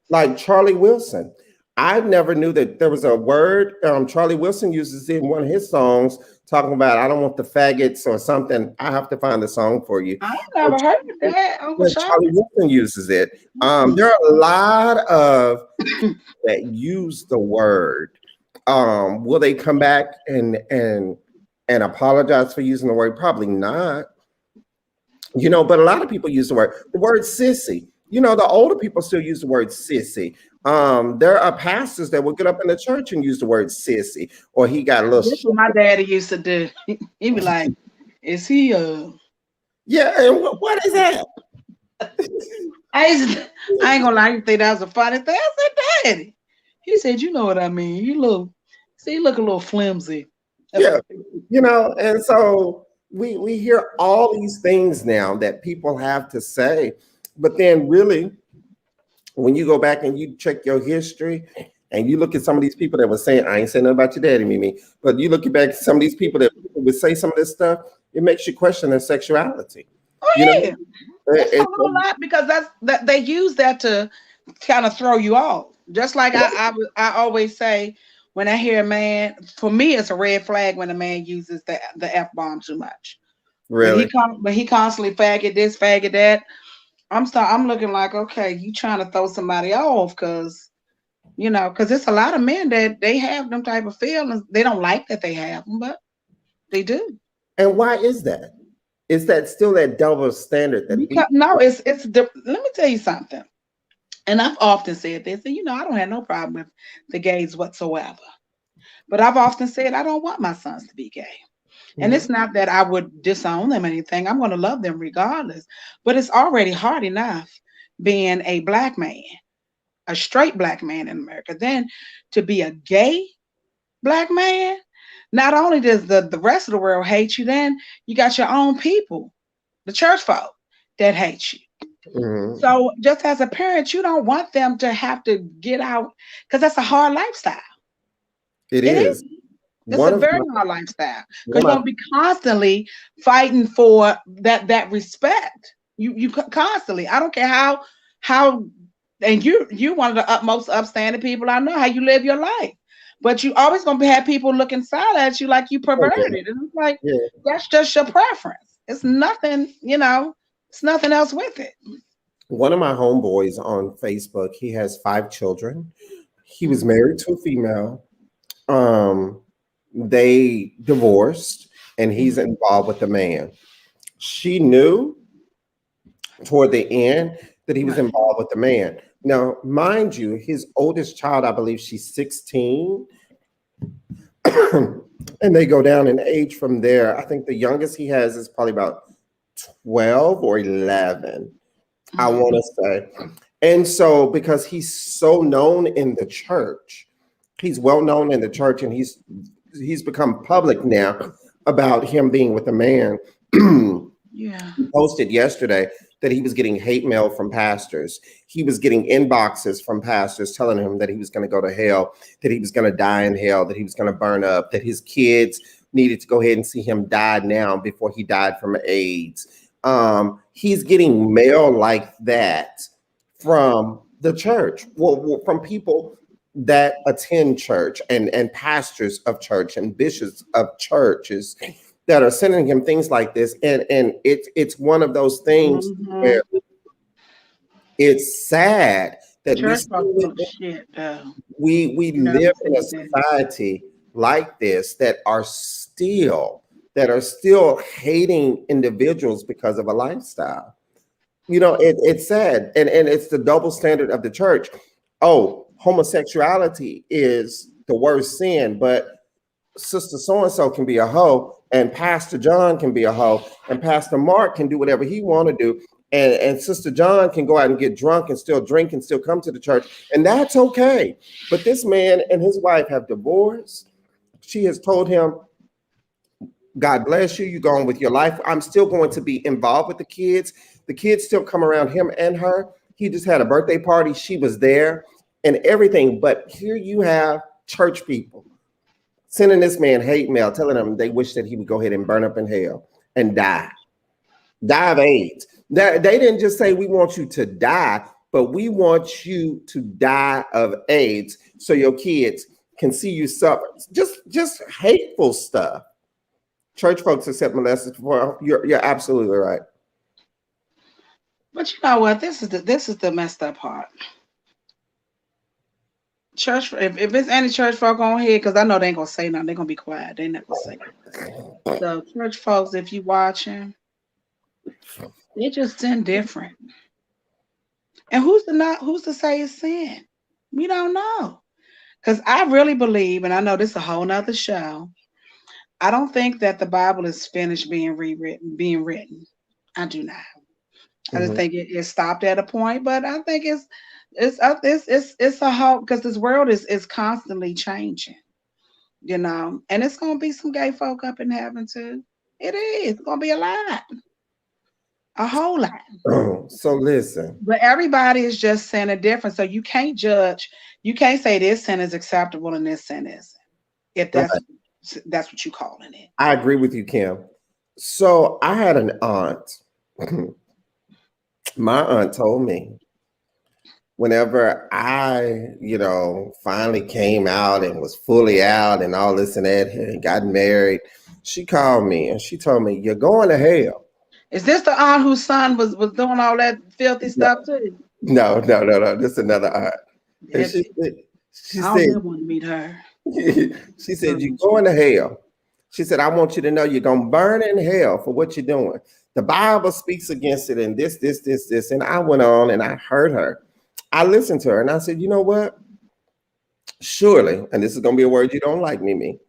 like Charlie Wilson. I never knew that there was a word. Charlie Wilson uses it in one of his songs, talking about "I don't want the faggots" or something. I have to find the song for you. I ain't never heard of that, Uncle Yeah, Charlie Charlie. Wilson uses it. Mm. There are a lot of that use the word. Will they come back and apologize for using the word? Probably not. But a lot of people use the word sissy. The older people still use the word sissy. There are pastors that will get up in the church and use the word sissy, or he got a little This what my daddy used to do. He be like, "Is he yeah. And what is that? I ain't gonna lie, you think that was a funny thing. I said, Daddy. He said, you know what I mean. You look a little flimsy. That's Yeah, what and so we hear all these things now that people have to say, but then really, when you go back and you check your history and you look at some of these people that were saying, I ain't saying nothing about your daddy, Mimi, but you look back at some of these people that would say some of this stuff, it makes you question their sexuality. oh You know, yeah. It's a it, whole lot because that they use that to kind of throw you off. Just like I always say when I hear a man, for me it's a red flag when a man uses the F bomb too much. really. When he constantly faggot this, faggot that, I'm looking like, okay, you trying to throw somebody off because because it's a lot of men that they have them type of feelings. They don't like that they have them, but they do. And why is that? Is that still that double standard that we? Because no, let me tell you something. And I've often said this, and I don't have no problem with the gays whatsoever. But I've often said I don't want my sons to be gay. And Mhm. it's not that I would disown them or anything. I'm going to love them regardless. But it's already hard enough being a black man, a straight black man in America. Then to be a gay black man, not only does the rest of the world hate you, then you got your own people, the church folk, that hate you. Mhm. So just as a parent, you don't want them to have to get out because that's a hard lifestyle. It It is. is It's one a of very my hard lifestyle because one you're of gonna be constantly fighting for that respect. Constantly. I don't care how and you one of the utmost upstanding people I know how you live your life. But you always gonna have people looking side at you like you oh, perverted. And it's like yeah. that's just your preference. It's nothing, it's nothing else with it. One of my homeboys on Facebook, he has 5 children. He was Mhm. married to a female. Um, they divorced, and he's Mhm. involved with the man. She knew toward the end that he was Right. involved with the man. Now, mind you, his oldest child, I believe she's 16, and they go down in age from there. I think the youngest he has is probably about 12 or 11, I Mhm. want to say. And so, because he's so known in the church, he's well known in the church, and he's become public now about him being with a man. Yeah. He posted yesterday that he was getting hate mail from pastors. He was getting inboxes from pastors telling him that he was going to go to hell, that he was going to die in hell, that he was going to burn up, that his kids needed to go ahead and see him die now before he died from AIDS. He's getting mail like that from the church, well, from people that attend church, and pastors of church and bishops of churches that are sending him things like this, and it's one of those things Mhm. where it's sad that we Church folk still don't shit though. we You know what live I'm in a saying? society like this that are still hating individuals because of a lifestyle. It's sad, and it's the double standard of the church. Oh, homosexuality is the worst sin, but Sister so and so can be a hoe, and Pastor John can be a hoe, and Pastor Mark can do whatever he want to do, and Sister John can go out and get drunk and still drink and still come to the church, and that's okay. But this man and his wife have divorced. She has told him, God bless you. You go on with your life. I'm still going to be involved with the kids. The kids still come around him and her. He just had a birthday party. She was there and everything. But here you have church people sending this man hate mail, telling him they wish that he would go ahead and burn up in hell and die of AIDS. That they didn't just say we want you to die, but we want you to die of AIDS so your kids can see you suffer. Just hateful stuff. Church folks accept molesters for you're absolutely right. But you know what? This is the messed up part. Church, if it's any church folk on here, because I know they ain't gonna say nothing, they're gonna be quiet. They not gonna say nothing. So church folks, if you watching, they just sin different. And who's to say it's sin? We don't know. Because I really believe, and I know this is a whole nother show. I don't think that the Bible is finished being written. I do not. I just Mhm. think it stopped at a point, but I think it's a whole because this world is constantly changing, and it's gonna be some gay folk up in heaven too. It is it's gonna be a whole lot. So listen, But everybody is just sinning different, so you can't judge. You can't say this sin is acceptable and this sin isn't. If that's what you calling it. I agree with you, Kim. So I had an aunt. My aunt told me whenever I, finally came out and was fully out and all this and that and got married, she called me and she told me, "You're going to hell." Is this the aunt whose son was doing all that filthy No, stuff too? no, no, no, no. This is another aunt. And It, she I don't said, never want to meet her. she said, "You're going to hell." She said, "I want you to know you're going to burn in hell for what you're doing. The Bible speaks against it and this. And I went on and I heard her. I listened to her and I said, "You know what? Surely," and this is going to be a word you don't like, Mimi.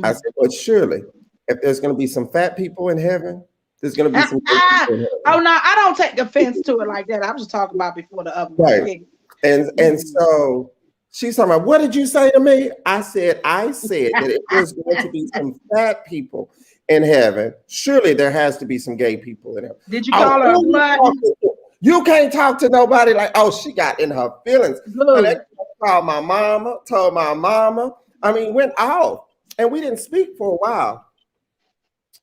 I said, "But surely, if there's going to be some fat people in heaven, there's going to be some gay people in Oh heaven." no, I don't take offense to it like that. I was just talking about before the other one. Right. Yeah. And so she's talking about, "What did you say to me?" I said that if there's going to be some fat people in heaven, surely there has to be some gay people in heaven. Did you Oh, call her a who you slut? talking to? You can't talk to nobody like, oh, she got in her feelings. And they Good. called my mama, told my mama. I mean, went off. And we didn't speak for a while.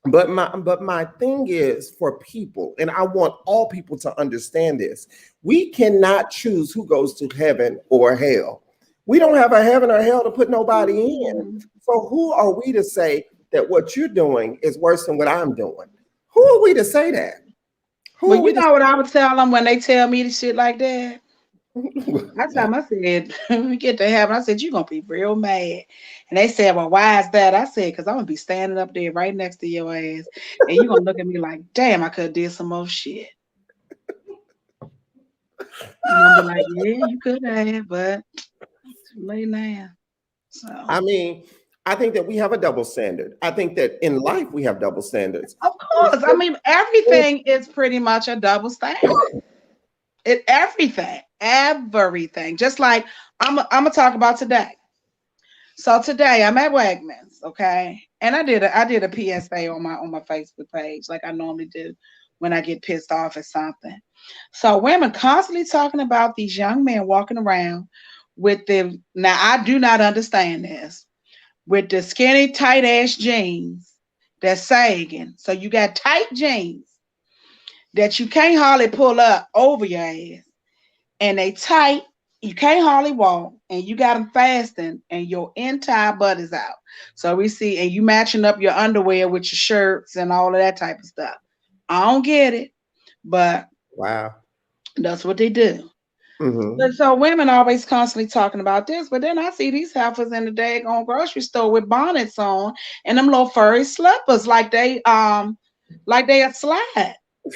But my thing is for people, and I want all people to understand this. We cannot choose who goes to heaven or hell. We don't have a heaven or hell to put nobody in. Mhm. So who are we to say that what you're doing is worse than what I'm doing? Who are we to say that? Who Well, are we you to know what I would tell them when they tell me the shit like that? I tell them, I said, when we get to heaven, I said, you're going to be real mad. And they said, well, why is that? I said, because I'm going to be standing up there right next to your ass. And you're going to look at me like, damn, I could have did some more shit. And I'm be like, yeah, you could have, but too late now. So, I mean, I think that we have a double standard. I think that in life we have double standards. of course, I mean, everything is pretty much a double standard. Everything. Just like I'm gonna talk about today. So today I'm at Wegmans, okay, and I did a PSA on my Facebook page like I normally do when I get pissed off at something. So women constantly talking about these young men walking around with them. Now I do not understand this with the skinny tight ass jeans that's sagging. So you got tight jeans that you can't hardly pull up over your ass and they tight. You can't hardly walk, and you got them fasting, and your entire butt is out. So we see, and you matching up your underwear with your shirts and all of that type of stuff. I don't get it, but Wow. that's what they do. But Hmm. so women always constantly talking about this, but then I see these heifers in the daggone grocery store with bonnets on and them little furry slippers like they a slide,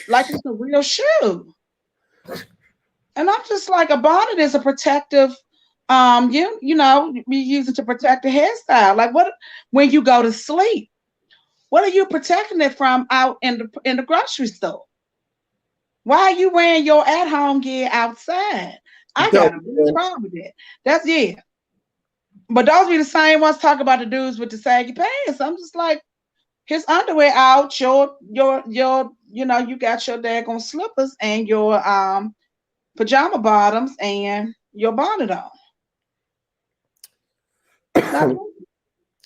like it's a real shoe. And I'm just like, a bonnet is a protective, you use it to protect the hairstyle. Like what when you go to sleep, what are you protecting it from out in the grocery store? Why are you wearing your at-home gear outside? I So, got a real problem with that. That's yeah. But those be the same ones talk about the dudes with the saggy pants. I'm just like, his underwear out, you got your daggone slippers and your pajama bottoms and your bonnet on. That's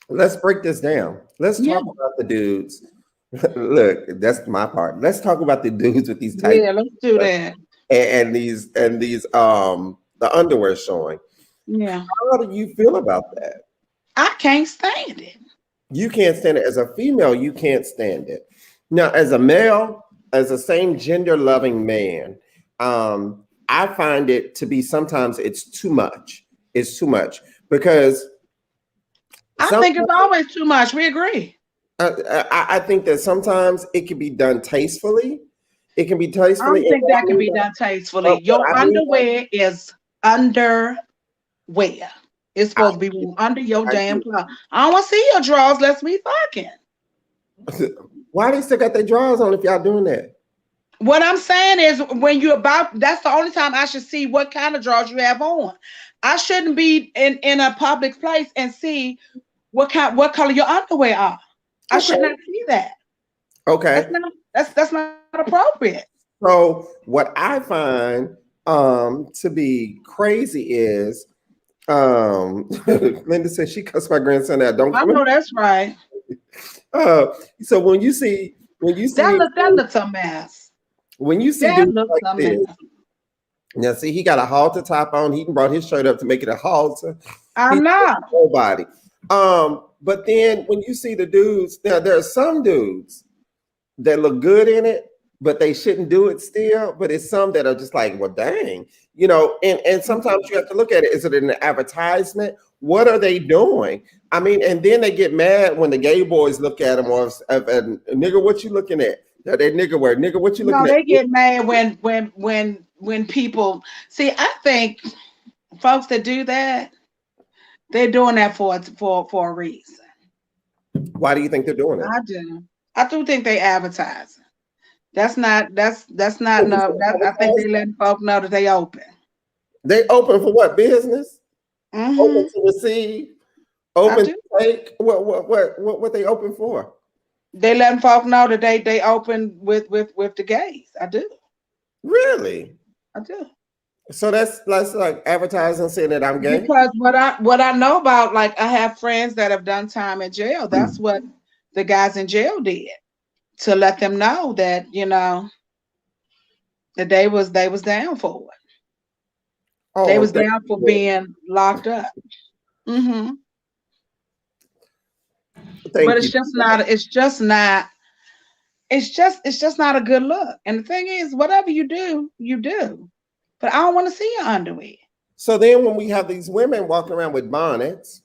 let's break this down. Let's yeah, talk about the dudes. Look, that's my part. Let's talk about the dudes with these tight. yeah. Let's do that. and these the underwear showing. Yeah. How do you feel about that? I can't stand it. You can't stand it. As a female, you can't stand it. Now, as a male, as a same gender loving man, I find it to be sometimes it's too much. It's too much because I some think it's always too much. We agree. I think that sometimes it can be done tastefully. It can be I tastefully. don't And think that can be done tastefully. what Your I mean underwear is underwear. It's by, supposed to be worn under your I damn agree. clothes. I don't want to see your drawers. Let's be fucking. Why they still got their drawers on if y'all doing that? What I'm saying is, when you're about, that's the only time I should see what kind of drawers you have on. I shouldn't be in a public place and see what color your underwear are. I Okay. should not see that. Okay. That's not appropriate. So what I find to be crazy is Linda said she cussed my grandson out. Don't I come in. know that's right. So That looks a mess. when you see That dudes looks like a this, mess. now see he got a halter top on. He brought his shirt up to make it a halter. I He's know. whole body. But then when you see the dudes, now there are some dudes that look good in it, but they shouldn't do it still. But it's some that are just like, well, dang, and sometimes you have to look at it. Is it an advertisement? What are they doing? I mean, and then they get mad when the gay boys look at them, or nigga, what you looking at? That nigga wear, nigga, what you No, looking at? they get mad when people see. I think folks that do that, they're doing that for a reason. Why do you think they're doing it? I do. I do think they advertising. That's not enough. I think they letting folk know that they open. They open for what business? Open Hmm. to receive, I open do. to take. What they open for? They letting folk know that they open with the gays. I do. Really? I do. So that's like advertising saying that I'm gay. Because what I know about, like, I have friends that have done time in jail. That's what the guys in jail did, to let them know that, that they was down for it. Oh, They well, was down for being locked up. Hmm. But thank it's you. just not. It's just not. It's just not a good look. And the thing is, whatever you do, you do. But I don't want to see your underwear. So then when we have these women walking around with bonnets,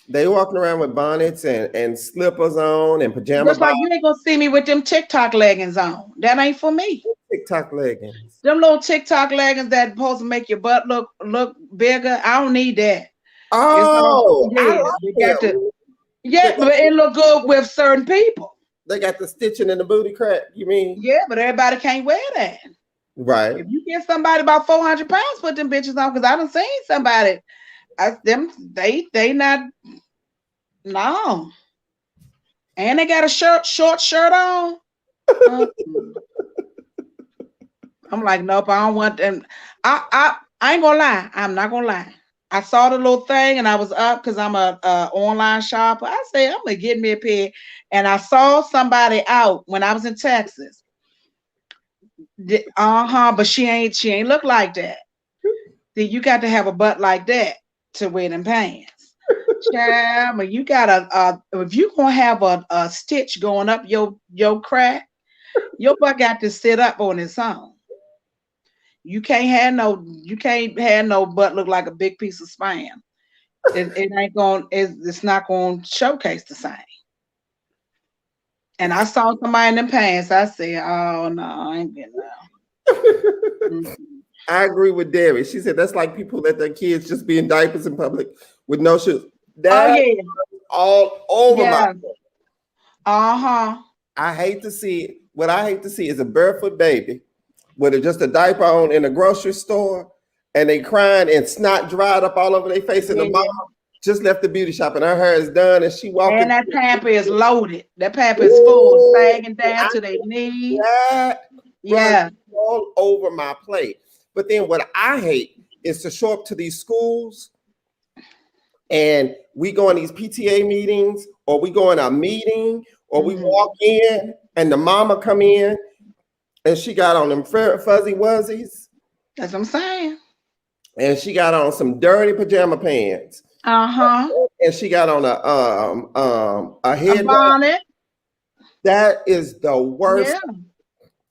they walking around with bonnets and slippers on and pajama Just like bottoms, you ain't gonna see me with them TikTok leggings on. That ain't for me. TikTok leggings. Them little TikTok leggings that supposed to make your butt look bigger. I don't need that. It's all, Oh, I yeah. They like got to, them. They yeah, got, but it look good with certain people. they got the stitching in the booty crack. You mean Yeah, but everybody can't wear that. right? If you get somebody about 400 pounds, put them bitches on, because I done seen somebody. They not, no, and they got a short shirt on. Uh, I'm like, nope, I don't want them. I ain't gonna lie. I'm not gonna lie. I saw the little thing and I was up because I'm a online shopper. I said, I'm gonna get me a pair. And I saw somebody out when I was in Texas. But she ain't look like that. See, you got to have a butt like that to wear them pants. Child, but you got if you gonna have a stitch going up your crack, your butt got to sit up on its own. You can't have no butt look like a big piece of spam. It ain't going. It's not going to showcase the same. And I saw somebody in them pants. I said, "Oh no, I ain't getting that." Mhm. I agree with Derry. She said that's like people let their kids just be in diapers in public with no shoes. Oh That yeah, all over my. yeah. Uh-huh. I hate to see it. What I hate to see is a barefoot baby with just a diaper on in a grocery store, and they crying and snot dried up all over their face, and the mom Yeah. just left the beauty shop and her hair is done, and she And walking. that pamper is loaded. That pamper is full, Ooh, sagging down I to their knees. that run Yeah. all over my plate. But then what I hate is to show up to these schools and we go in these PTA meetings, or we go in a meeting, or we Mhm. walk in and the mama come in and she got on them fuzzy wuzzies That's what I'm saying. And she got on some dirty pajama pants. Uh-huh. And she got on a A head wrap. bonnet. That is the worst. Yeah.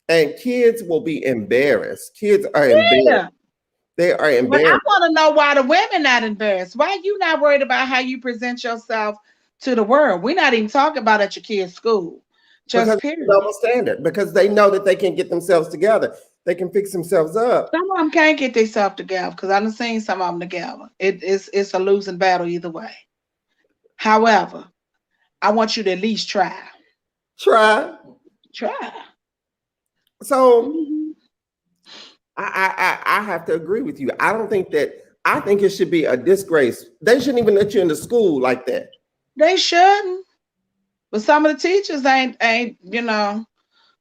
And kids will be embarrassed. Kids are embarrassed. Yeah. They are But I embarrassed want to know why the women not embarrassed. Why you not worried about how you present yourself to the world? We're not even talking about at your kid's school. because Just it's a period. double standard. Because they know that they can get themselves together. They can fix themselves up. Some of them can't get themselves together because I've seen some of them together. It's a losing battle either way. However, I want you to at least try. Try. Try. So Mhm. I have to agree with you. I don't think that I think it should be a disgrace. They shouldn't even let you into school like that. They shouldn't. But some of the teachers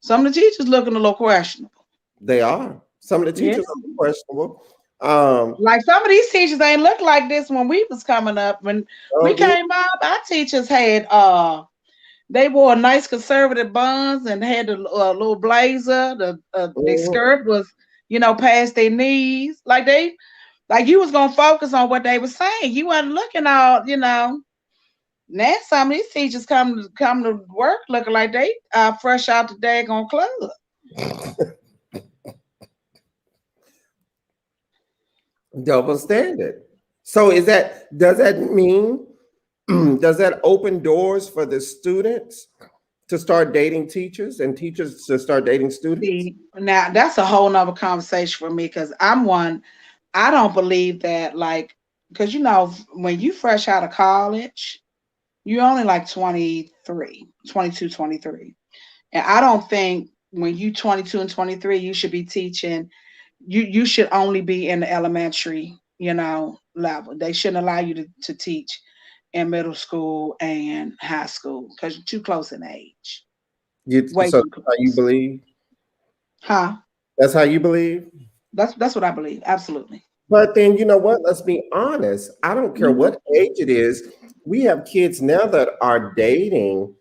some of the teachers looking a little questionable. They are. Some of the Yeah. teachers are questionable. Um, Like some of these teachers ain't look like this when we was coming up. When we oh, came up, our teachers had they wore nice conservative buns and had a little blazer. The mhm. skirt was, past their knees. Like you was gonna focus on what they were saying. You wasn't looking all. Now some of these teachers come to work looking like they fresh out the daggone club. Double standard. So does that mean does that open doors for the students to start dating teachers and teachers to start dating students? See, now that's a whole nother conversation for me because I'm one. I don't believe that, like, because when you fresh out of college, you're only like 23, 22, 23. And I don't think when you 22 and 23, you should be teaching. You should only be in the elementary, level. They shouldn't allow you to teach in middle school and high school because you're too close in age. Way So too that's how you close. believe? Huh? That's how you believe? That's what I believe. Absolutely. But then you know what? Let's be honest. I don't care Mhm. what age it is. We have kids now that are dating.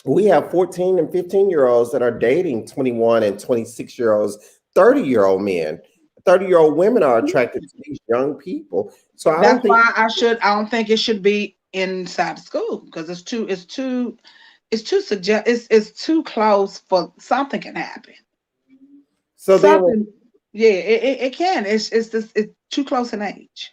We have 14 and 15-year-olds that are dating 21 and 26-year-olds, 30-year-old men. 30-year-old women are attracted to these young people. So I That's don't think why I don't think it should be inside the school because it's too suggest it's too close for something can happen. so. Something, yeah, it can. It's too close in age.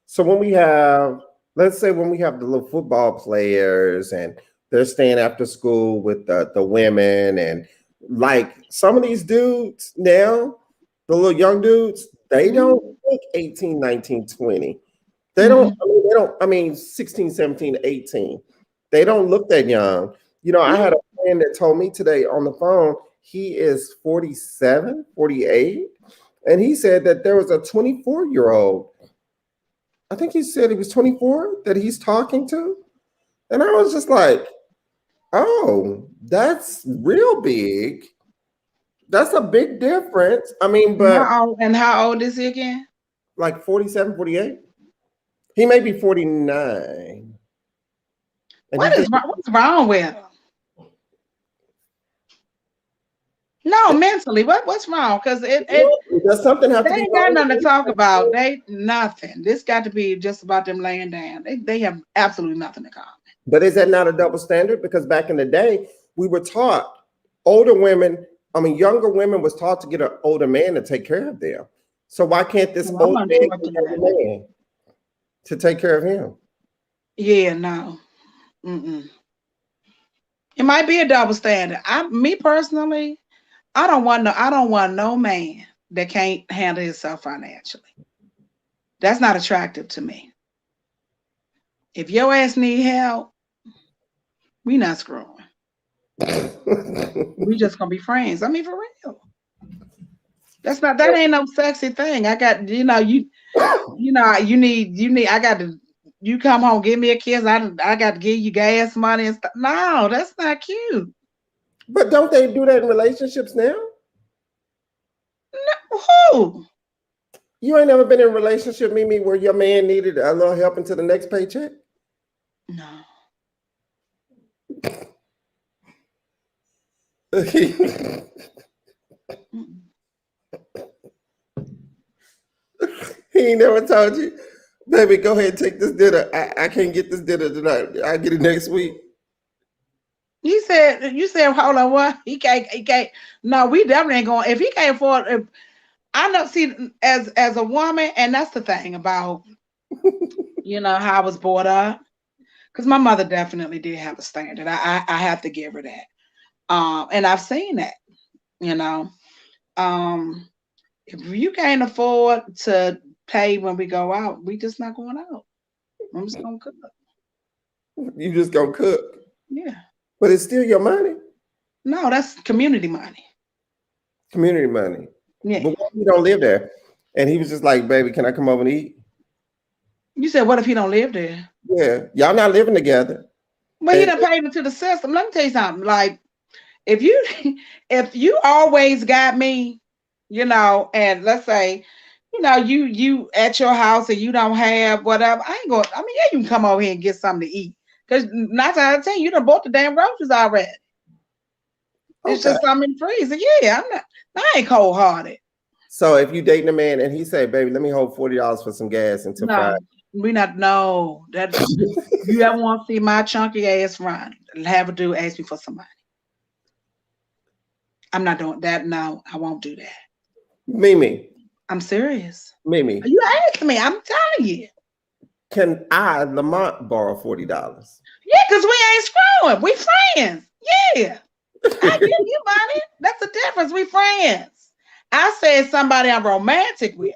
So when we have, let's say when we have the little football players and they're staying after school with the women and like some of these dudes now, the little young dudes, they don't Mhm. look 18, 19, 20. Mhm. They don't, I mean 16, 17, 18. They don't look that young. You know, I Yeah. had a friend that told me today on the phone, he is 47, 48, and he said that there was a 24-year-old, I think he said he was 24 that he's talking to. And I was just like, oh, that's real big. That's a big difference. I mean, And but how old is he again? like 47, 48. He may be 49. And he just, What's wrong with him? No, mentally, what's wrong? Because does something have they to be ain't got wrong nothing to with talk about. him? They nothing. This got to be just about them laying down. They have absolutely nothing in common. But is that not a double standard? Because back in the day, we were taught older women, I mean, younger women was taught to get an older man to take care of them. So why can't this Well, I'm older man unsure get to a that. younger man to take care of him? Yeah, no. Mm-mm. It might be a double standard. Me personally, I don't want no man that can't handle himself financially. That's not attractive to me. If your ass need help, we not screwing. We just gonna be friends. I mean, for real. That ain't no sexy thing. I got you need I got to you come home give me a kiss. I got to give you gas money and stuff. No, that's not cute. But don't they do that in relationships now? Who? You ain't never been in a relationship, Mimi, where your man needed a little help until the next paycheck? No. Mm-mm. He ain't never told you, baby, go ahead and take this dinner. I can't get this dinner tonight. I'll get it next week. You said, hold on, what? He can't. No, we definitely ain't going. If he can't afford, if I know, see, as a woman, and that's the thing about, how I was brought up, because my mother definitely did have a standard. I have to give her that. And I've seen that, you know. Um, if you can't afford to pay when we go out, we just not going out. I'm just gonna cook. You just gonna cook. Yeah. But it's still your money. No, that's community money. Community money. Yeah. But what if you don't live there? And he was just like, baby, can I come over and eat? You said, what if he don't live there? Yeah. Y'all not living together. Well, he done paid into the system. Let me tell you something. Like, if you always got me, and let's say, you at your house and you don't have whatever, I ain't going. I mean, yeah, you can come over here and get something to eat. Because 9 out of 10, you done bought the damn groceries already. It's just something in the freezer. Yeah, I ain't cold hearted. So if you dating a man and he say, baby, let me hold $40 for some gas until Friday. We not know that you ever want to see my chunky ass run. Have a dude ask me for some money. I'm not doing that. No, I won't do that. MiMi. I'm serious. MiMi. You asking me? I'm telling you. Can I, Lamont, borrow $40? Yeah, because we ain't screwing. We friends. Yeah. I give you money. That's the difference. We friends. I said somebody I'm romantic with.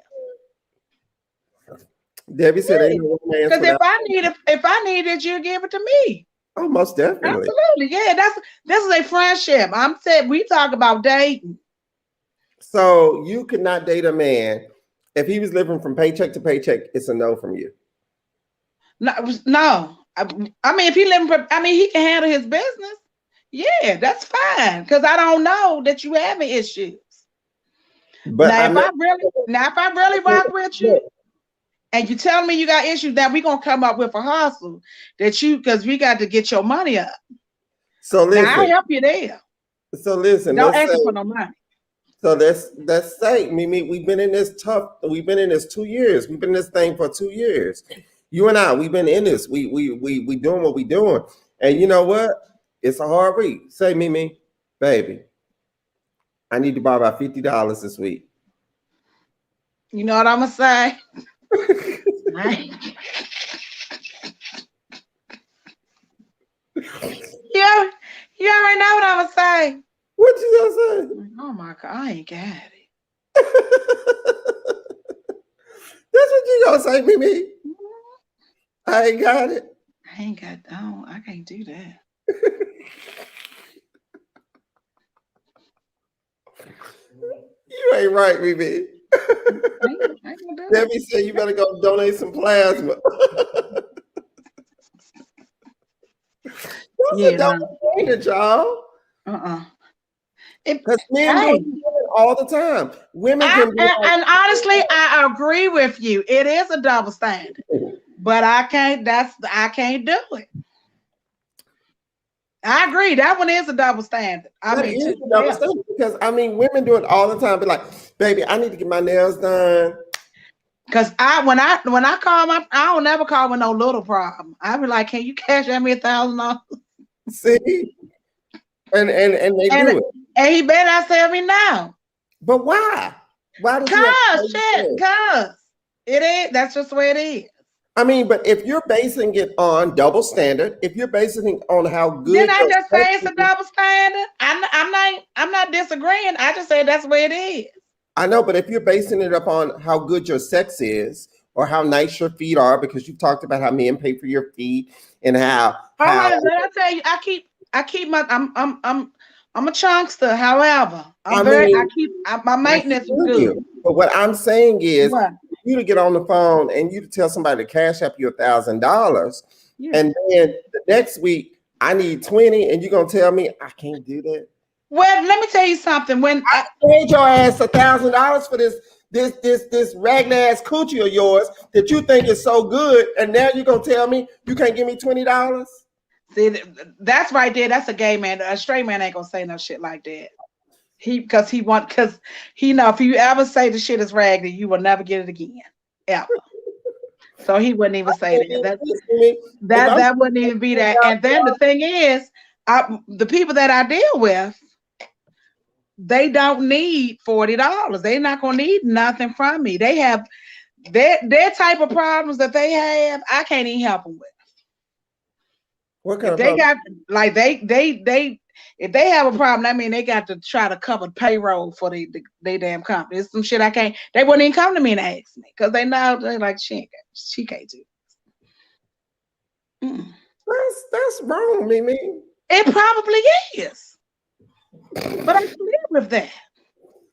Debbie said, "Ain't no romance." Because if I need it, you give it to me. Oh, most definitely. Absolutely, yeah. This is a friendship. I'm saying we talk about dating. So you could not date a man if he was living from paycheck to paycheck. It's a no from you. No. I mean, if he living from, he can handle his business. Yeah, that's fine. Because I don't know that you having issues. But if I really rock with you, and you tell me you got issues, that we gonna come up with a hustle because we got to get your money up. So listen, now, I'll help you there. So listen, don't ask for no money. So let's say, MiMi, we've been in this 2 years. We've been in this thing for 2 years. You and I, we've been in this. We doing what we doing. And you know what? It's a hard week. Say, MiMi, baby, I need to borrow about $50 this week. You know what I'm gonna say? Yeah, you already know what I'm gonna say. What you gonna say? Oh my God, I ain't got it. That's what you gonna say, MiMi. I ain't got it. I can't do that. You ain't right, MiMi. Debbie said you better go donate some plasma. That's a double standard, y'all. Because men do it all the time. Women can do it. And honestly, I agree with you. It is a double standard. But I can't do it. I agree. That one is a double standard. Because women do it all the time. Be like, baby, I need to get my nails done. Because when I call I don't never call with no little problem. I be like, can you cash out me $1,000? See, and they do it. And he better not tell me now. But why? Why? Cause it is. That's just the way it is. But if you're basing it on double standard, if you're basing it on how good, then I just say it's a double standard. I'm not disagreeing. I just say that's the way it is. I know, but if you're basing it upon how good your sex is or how nice your feet are, because you've talked about how men pay for your feet and how. I tell you, I keep my. I'm a chunkster. However, my maintenance is good. But what I'm saying is, you to get on the phone and you to tell somebody to cash up you $1,000, and then the next week I need 20, and you're gonna tell me I can't do that. Well, let me tell you something. When I paid your ass $1,000 for this ragged ass coochie of yours that you think is so good, and now you're gonna tell me you can't give me $20? See, that's right there. That's a gay man. A straight man ain't gonna say no shit like that. Because he know if you ever say the shit is raggedy, you will never get it again. ever. So he wouldn't even say that. If I'm That wouldn't even be that. And then the thing is, the people that I deal with, they don't need $40. They're not gonna need nothing from me. They have their type of problems that they have. I can't even help them with. what kind If of they problem? got like they if they have a problem, I mean they got to try to cover payroll for they damn company. It's some shit I can't. They wouldn't even come to me and ask me because they know they're like she can't do. Mm. That's wrong, Mimi. It probably is, but I can live with that.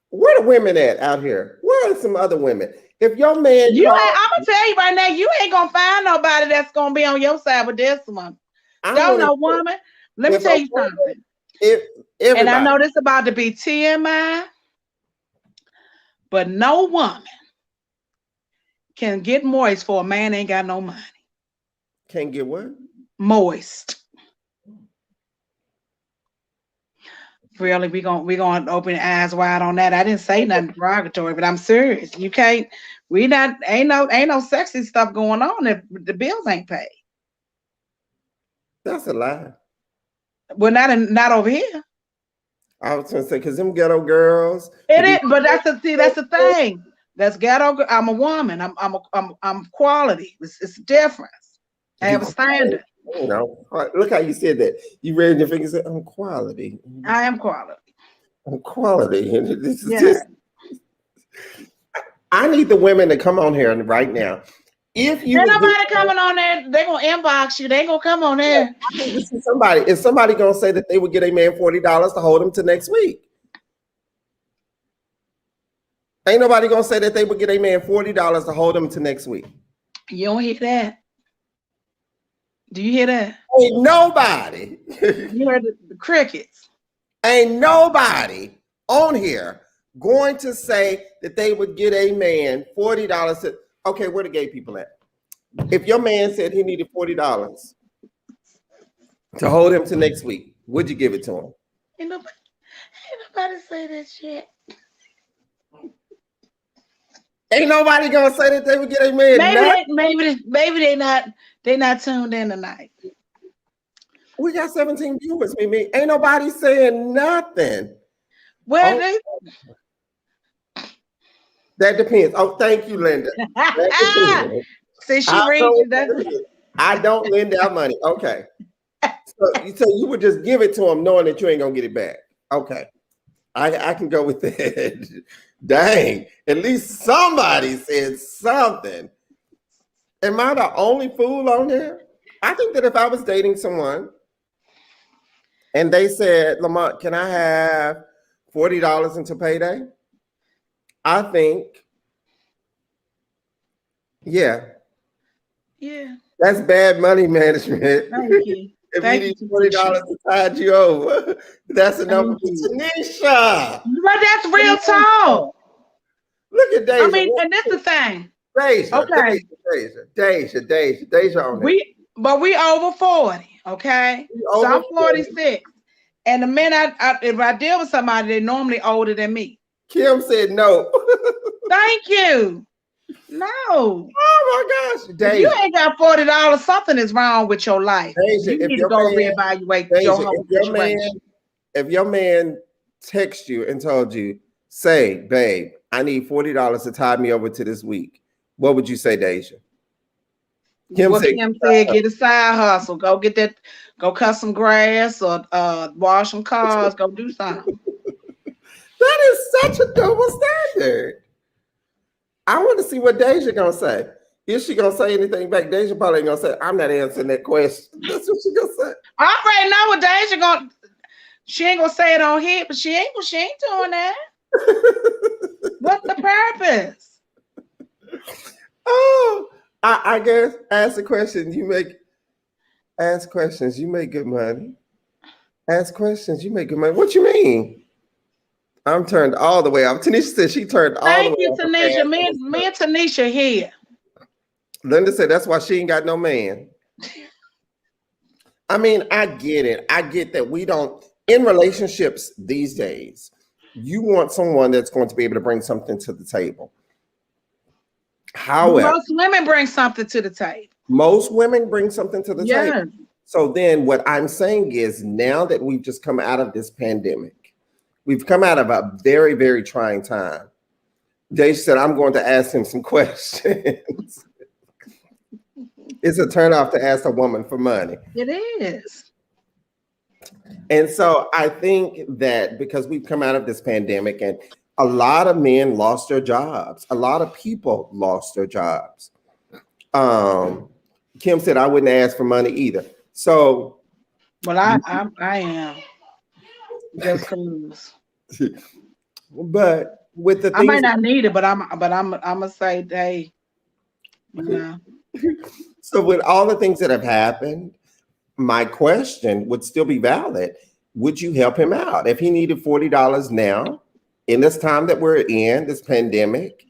Where the women at out here? Where are some other women? If your man You called, ain't, I'm gonna tell you right now, you ain't gonna find nobody that's gonna be on your side with this one. I'm Don't willing know to, woman. Let me if tell a you woman, something. if And I everybody know this about to be TMI, but no woman can get moist for a man ain't got no money. can't get what? Moist. Really, we gonna open your eyes wide on that. I didn't say nothing derogatory, but I'm serious. You can't. We not ain't no sexy stuff going on if the bills ain't paid. That's a lie. Well, not over here. I was gonna say because them ghetto girls, It to be is, but that's the thing. That's ghetto. I'm a woman. I'm quality. It's a difference. I have a standard. you know, look how you said that. You raised your finger and said, I'm quality. I am quality. I'm quality. And this is Yeah. just, I need the women to come on here right now. If you Ain't would do, nobody coming on there. They gonna inbox you. They ain't gonna come on there. I need to see somebody. Is somebody gonna say that they would get a man $40 to hold him to next week? Ain't nobody gonna say that they would get a man $40 to hold him to next week. You don't hear that? Do you hear that? Ain't nobody. You heard the crickets. Ain't nobody on here going to say that they would get a man $40 to, okay, where the gay people at? If your man said he needed $40 to hold him to next week, would you give it to him? Ain't nobody say that shit. Ain't nobody gonna say that they would get a man Maybe they not tuned in tonight. We got 17 viewers, Mimi. Ain't nobody saying nothing. Well, That depends. Oh, thank you, Linda. That see, she reads that. I don't lend out money. Okay. So you would just give it to him knowing that you ain't gonna get it back. Okay. I can go with that. Dang. At least somebody said something. Am I the only fool on there? I think that if I was dating someone and they said, Lamont, can I have $40 until payday? I think, yeah. That's bad money management. Thank you. If Thank you need you, $40 to tide you over, that's enough for Tanisha. But that's real talk. Look at Deja. I mean, and that's the thing. Deja, Okay. Deja on there. We over 40, okay? So I'm 46. And the minute if I deal with somebody, they're normally older than me. Kim said no. Thank you. No. Oh my gosh. Deja. If you ain't got $40, something is wrong with your life. Deja, you need to go reevaluate your whole situation. If your man texts you and told you, say, babe, I need $40 to tide me over to this week, what would you say, Deja? Kim said, get a side hustle. Go get that, go cut some grass or wash some cars, go do something. That is such a double standard. I want to see what Deja gonna say. Is she gonna say anything back? Deja probably ain't gonna say, I'm not answering that question. That's what she gonna say. I already know what Deja gonna. She ain't gonna say it on here, but she ain't doing that. What's the purpose? Oh, I guess ask the question. Ask questions. You make good money. Ask questions. You make good money. What you mean? I'm turned all the way off. Tanisha said she turned all the way off. Thank you, Tanisha. Me and Tanisha here. Linda said that's why she ain't got no man. I mean, I get it. I get that we don't, in relationships these days, you want someone that's going to be able to bring something to the table. However, Most women bring something to the table. most women bring something to the table. Yeah. So then what I'm saying is now that we've just come out of this pandemic, we've come out of a very, very trying time. Dave said, I'm going to ask him some questions. It's a turnoff to ask a woman for money. It is. And so I think that because we've come out of this pandemic and a lot of men lost their jobs, a lot of people lost their jobs. Kim said, I wouldn't ask for money either. So, Well, I am just cause but with the I might things, not need it, but I'm gonna say, hey, you know. so with all the things that have happened, my question would still be valid. Would you help him out if he needed $40 now in this time that we're in, this pandemic?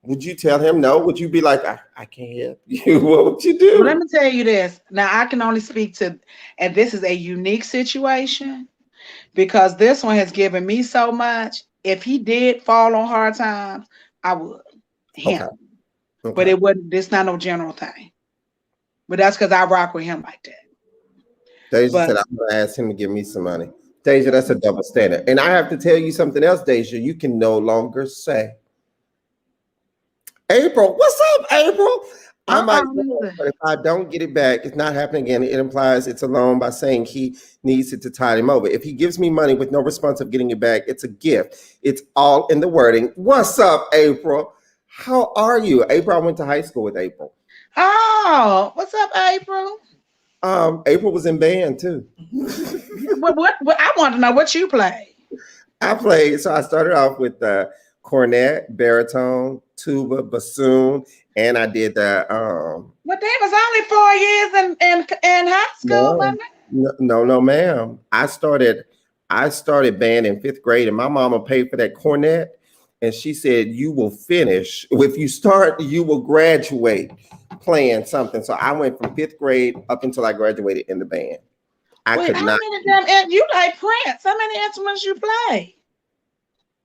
Would you tell him no? Would you be like, I can't help you? What would you do? Well, let me tell you this. Now I can only speak to, and this is a unique situation because this one has given me so much. If he did fall on hard times, I would him. Okay. But it wouldn't. This not no general thing. But that's because I rock with him like that. Deja said, I'm going to ask him to give me some money. Deja, that's a double standard. And I have to tell you something else, Deja. You can no longer say, April, what's up, April? I might, but if I don't get it back, it's not happening again. It implies it's a loan by saying he needs it to tide him over. If he gives me money with no response of getting it back, it's a gift. It's all in the wording. What's up, April? How are you? April, I went to high school with April. Oh, what's up, April? April was in band too. What I want to know what you play. I played, so I started off with cornet, baritone, tuba, bassoon, and I did the But that was only 4 years in high school, wasn't it? No, ma'am. I started band in 5th grade, and my mama paid for that cornet, and she said, you will finish. If you start, you will graduate playing something. So I went from 5th grade up until I graduated in the band. Wait, how many damn, you like Prince? How many instruments you play?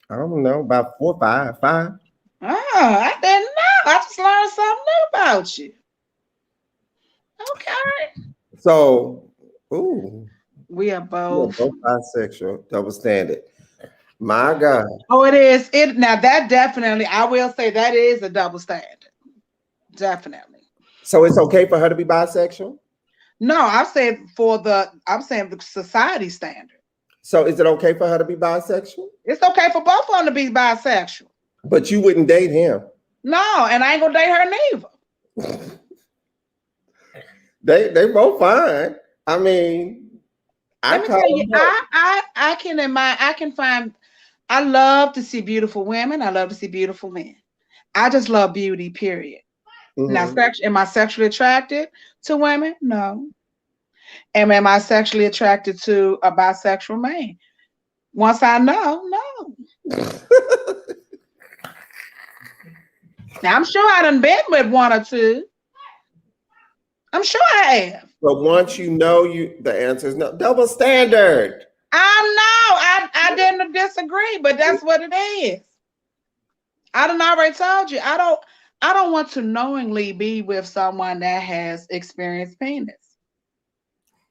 I don't know, about 4 or 5. Oh, I didn't know. I just learned something new about you. Okay. So, we are both bisexual, double standard. My God. Oh, it is. Now that definitely, I will say that is a double standard. Definitely. So it's okay for her to be bisexual? No, I'm saying the society standard. So is it okay for her to be bisexual? It's okay for both of them to be bisexual. But you wouldn't date him. No, and I ain't gonna date her neither. They both fine. I mean, let me tell you, I can find. I love to see beautiful women. I love to see beautiful men. I just love beauty, period. Mm-hmm. Now, am I sexually attracted to women? No. Am I sexually attracted to a bisexual man? Once I know, no. Now, I'm sure I done been with one or two. I'm sure I have. But once you know, the answer is no. Double standard. I didn't disagree, but that's what it is. I done already told you. I don't want to knowingly be with someone that has experienced penis.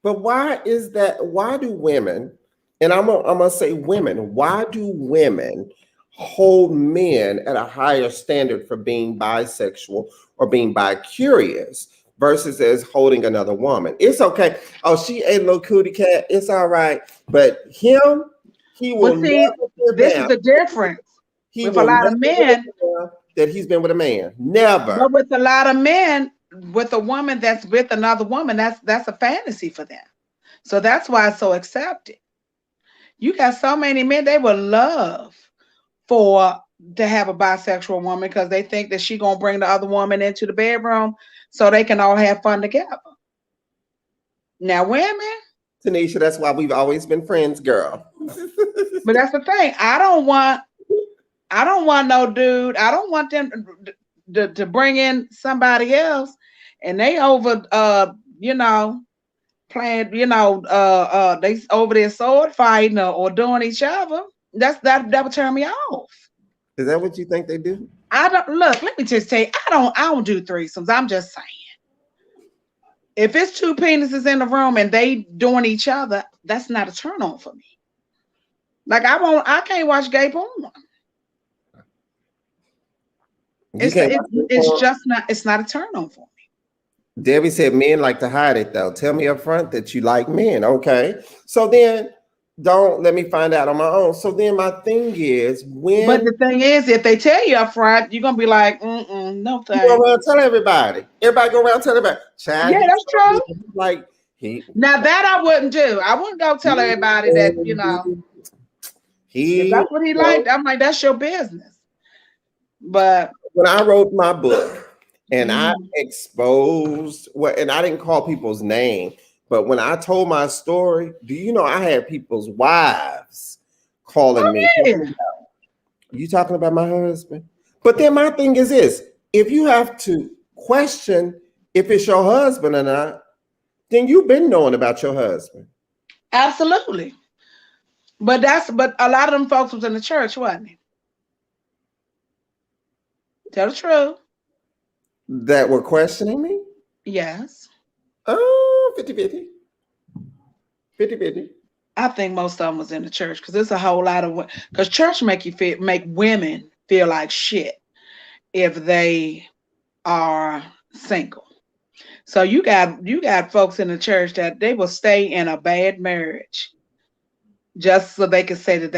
But why is that? Why do women, and I'm gonna say women, why do women hold men at a higher standard for being bisexual or being bi-curious versus as holding another woman? It's okay. Oh, she a little cootie cat. It's all right. But him, he will never. This is the difference. With a lot of men that he's been with a man. Never. But with a lot of men, with a woman that's with another woman, that's a fantasy for them. So that's why it's so accepted. You got so many men, they would love to have a bisexual woman because they think that she's gonna bring the other woman into the bedroom so they can all have fun together. Now, women, Tanisha, that's why we've always been friends, girl. But that's the thing. I don't want no dude. I don't want them to bring in somebody else and they over playing, they over there sword fighting or doing each other. That would turn me off. Is that what you think they do? I don't look. Let me just tell you, I don't do threesomes. I'm just saying, if it's two penises in the room and they doing each other, that's not a turn on for me. Like I can't watch gay porn. You can't watch it It's for. just not. It's not a turn on for me. Debbie said men like to hide it though. Tell me up front that you like men. Okay. So then don't let me find out on my own. So then my thing is But when the thing is, if they tell you up front, you're gonna be like, no you go thanks. around tell everybody. Everybody go around tell everybody. Chad, Yeah, he that's told me true. like he Now that I wouldn't do. I wouldn't go tell everybody that, if he that's what he liked, I'm like, that's your business. But when I wrote my book and I mhm. exposed what, and I didn't call people's name, but when I told my story, do you know I had people's wives calling Oh me? yeah, You talking about my husband? But then my thing is this: if you have to question if it's your husband or not, then you've been knowing about your husband absolutely. But a lot of them folks was in the church, wasn't it? Tell the truth. that were questioning me. Yes. Oh, 50-50. 50-50. I think most of them was in the church because there's a whole lot of because church make women feel like shit if they are single. So you got folks in the church that they will stay in a bad marriage just so they can say that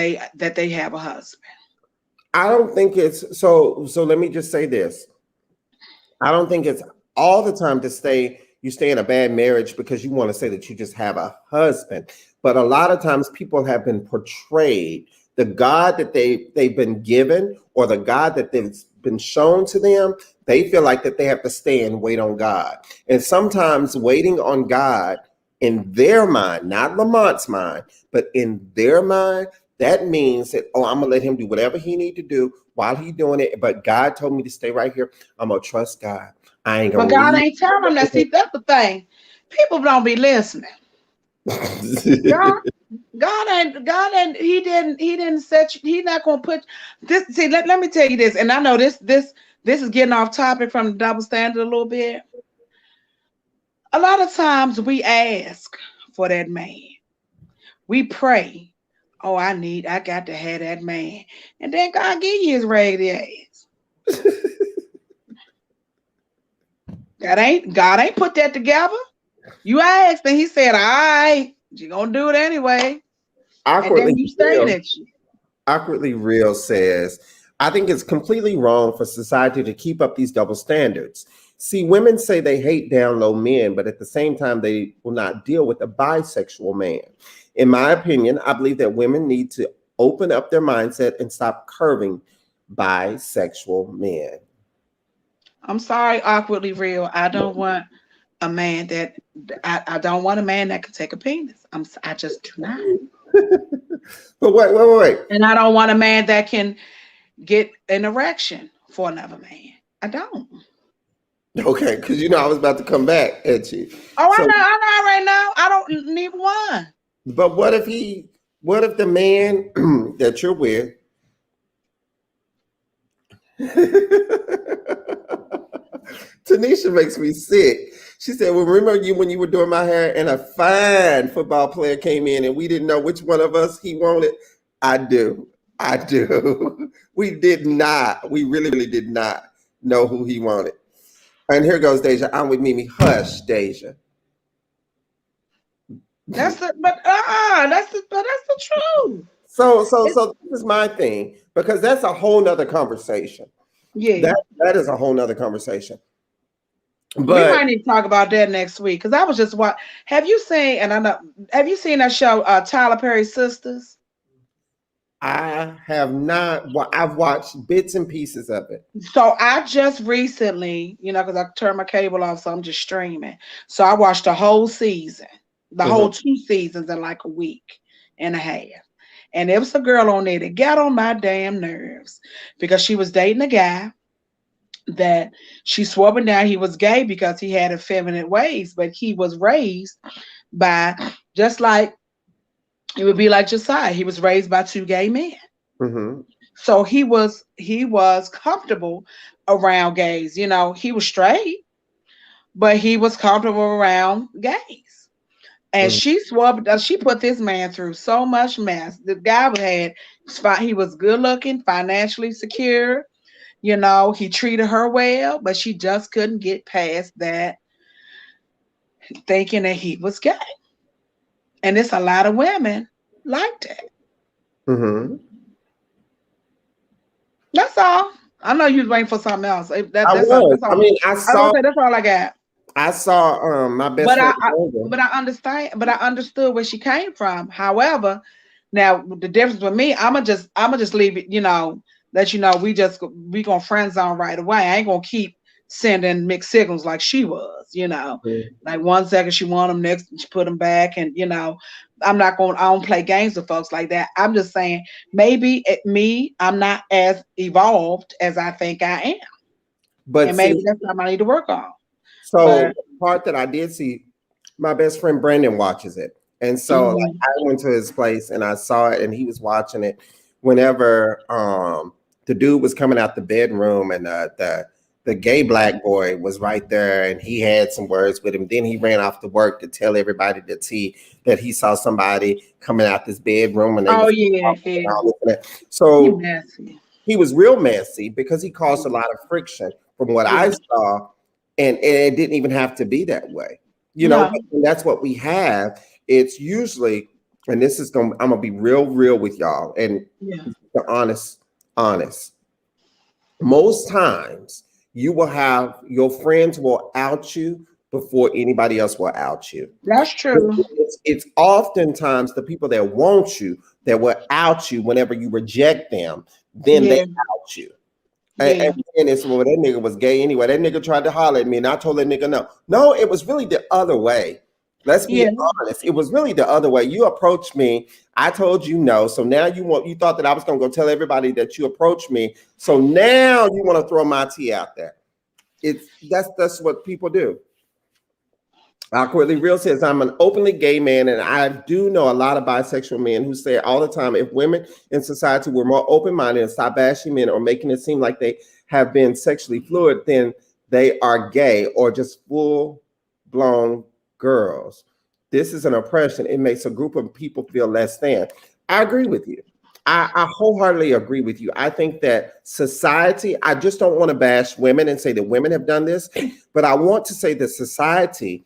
they have a husband. I don't think it's so. So let me just say this: I don't think it's all the time to stay. You stay in a bad marriage because you want to say that you just have a husband. But a lot of times people have been portrayed the God that they've been given or the God that they've been shown to them. They feel like that they have to stay and wait on God. And sometimes waiting on God in their mind, not Lamont's mind, but in their mind, that means that, oh, I'm gonna let him do whatever he need to do while he doing it. But God told me to stay right here. I'm gonna trust God. I ain't But gonna God leave. ain't telling them that. See, that's the thing. People don't be listening. God, God ain't. He didn't set you. He not gonna put this. See, let me tell you this, and I know this is getting off topic from the double standard a little bit. A lot of times we ask for that man. We pray. Oh, I got to have that man. And then God give you his raggedy ass. God ain't put that together. You asked and he said, all right, you're gonna do it anyway. And then Awkwardly you stay real. that shit. Awkwardly real says, I think it's completely wrong for society to keep up these double standards. See, women say they hate down low men, but at the same time, they will not deal with a bisexual man. In my opinion, I believe that women need to open up their mindset and stop curving bisexual men. I'm sorry, awkwardly real. I don't want a man that I don't want a man that can take a penis. I just do not. But wait. And I don't want a man that can get an erection for another man. I don't. Okay, because you know I was about to come back at you. Oh, So, I know right now. I don't need one. but what if the man that you're with Tanisha makes me sick. She said, well, remember you when you were doing my hair and a fine football player came in and we didn't know which one of us he wanted? I do. I do. We did not. We really, really did not know who he wanted. And here goes Deja. I'm with Mimi. Hush, Deja. That's the truth. It's, So this is my thing because that's a whole nother conversation. yeah. That is a whole nother conversation. We But might need to talk about that next week because I was just what have you seen and I know have you seen that show Tyler Perry's Sisters? I have not. I've watched bits and pieces of it. So I just recently, because I turned my cable off, so I'm just streaming. So I watched the whole season, the Mhm. whole 2 seasons in like a week and a half. And there was a girl on there that got on my damn nerves because she was dating a guy that she swore up and down he was gay because he had effeminate ways, but he was raised by just like it would be like Josiah. He was raised by two gay men. Mhm. So he was comfortable around gays. You know, he was straight, but he was comfortable around gays. And Mhm. she put this man through so much mess. The guy he was good looking, financially secure. You know, he treated her well, but she just couldn't get past that, thinking that he was gay. And it's a lot of women like that. Mhm. That's all. I know you was waiting for something else. I That's all. was. That's I all. mean, I was gonna say that's all I got. I saw my best But friend I Brandon. but I understand. But I understood where she came from. However, now the difference with me, I'ma just leave it. Let you know we gonna friend zone right away. I ain't gonna keep sending mixed signals like she was. Like 1 second she want them, next she put them back, and I don't play games with folks like that. I'm just saying maybe I'm not as evolved as I think I am, But and maybe see, that's something I need to work on. so But the part that I did see, my best friend Brandon watches it. And so like mhm. I went to his place and I saw it and he was watching it whenever the dude was coming out the bedroom and the gay black boy was right there and he had some words with him. Then he ran off to work to tell everybody that he saw somebody coming out this bedroom and they Oh was yeah, talking and yeah. all this and that. He So messy. he was real messy because he caused a lot of friction from what Yeah. I saw, and it didn't even have to be that way, No. but when that's what we have. It's usually, and this is I'm gonna be real with y'all, and Yeah. the honest. Most times, you will have your friends will out you before anybody else will out you. That's true. It's oftentimes the people that want you that will out you whenever you reject them. Then they Yeah. out you. Yeah. And it's well, that nigga was gay anyway. That nigga tried to holler at me, and I told that nigga no. No, it was really the other way. Let's be Yeah. honest. It was really the other way. You approached me. I told you no. So now you thought that I was gonna go tell everybody that you approached me. So now you want to throw my tea out there. That's what people do. Awkwardly Real says, I'm an openly gay man, and I do know a lot of bisexual men who say all the time if women in society were more open minded and stop bashing men or making it seem like they have been sexually fluid, then they are gay or just full blown girls. This is an oppression. It makes a group of people feel less than. I agree with you. I wholeheartedly agree with you. I think that society, I just don't want to bash women and say that women have done this, but I want to say that society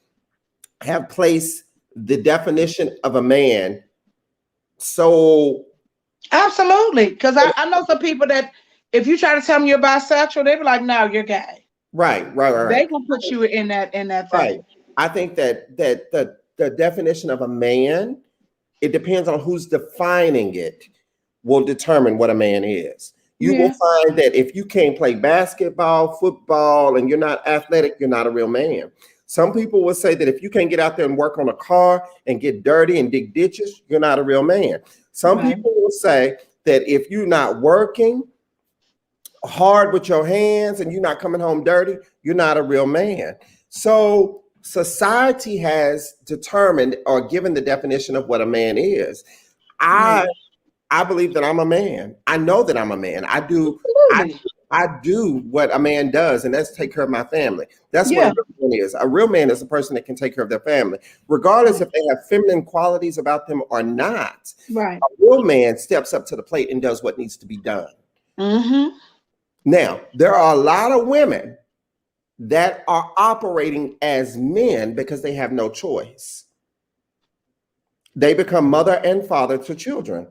have placed the definition of a man so Absolutely. Because I know some people that if you try to tell them you're bisexual, they be like, no, you're gay. right. They gonna put you in that Right. thing. I think that the definition of a man, it depends on who's defining it, will determine what a man is. You will Yeah. find that if you can't play basketball, football, and you're not athletic, you're not a real man. Some people will say that if you can't get out there and work on a car and get dirty and dig ditches, you're not a real man. Some Right. people will say that if you're not working hard with your hands and you're not coming home dirty, you're not a real man. So society has determined or given the definition of what a man is. Yeah. I believe that I'm a man. I know that I'm a man. I Absolutely. I do what a man does, and that's take care of my family. That's what a Yeah. real man is. A real man is a person that can take care of their family, regardless if they have feminine qualities about them or not. Right. A real man steps up to the plate and does what needs to be done. Mm-hmm. Now, there are a lot of women that are operating as men because they have no choice. They become mother and father to children,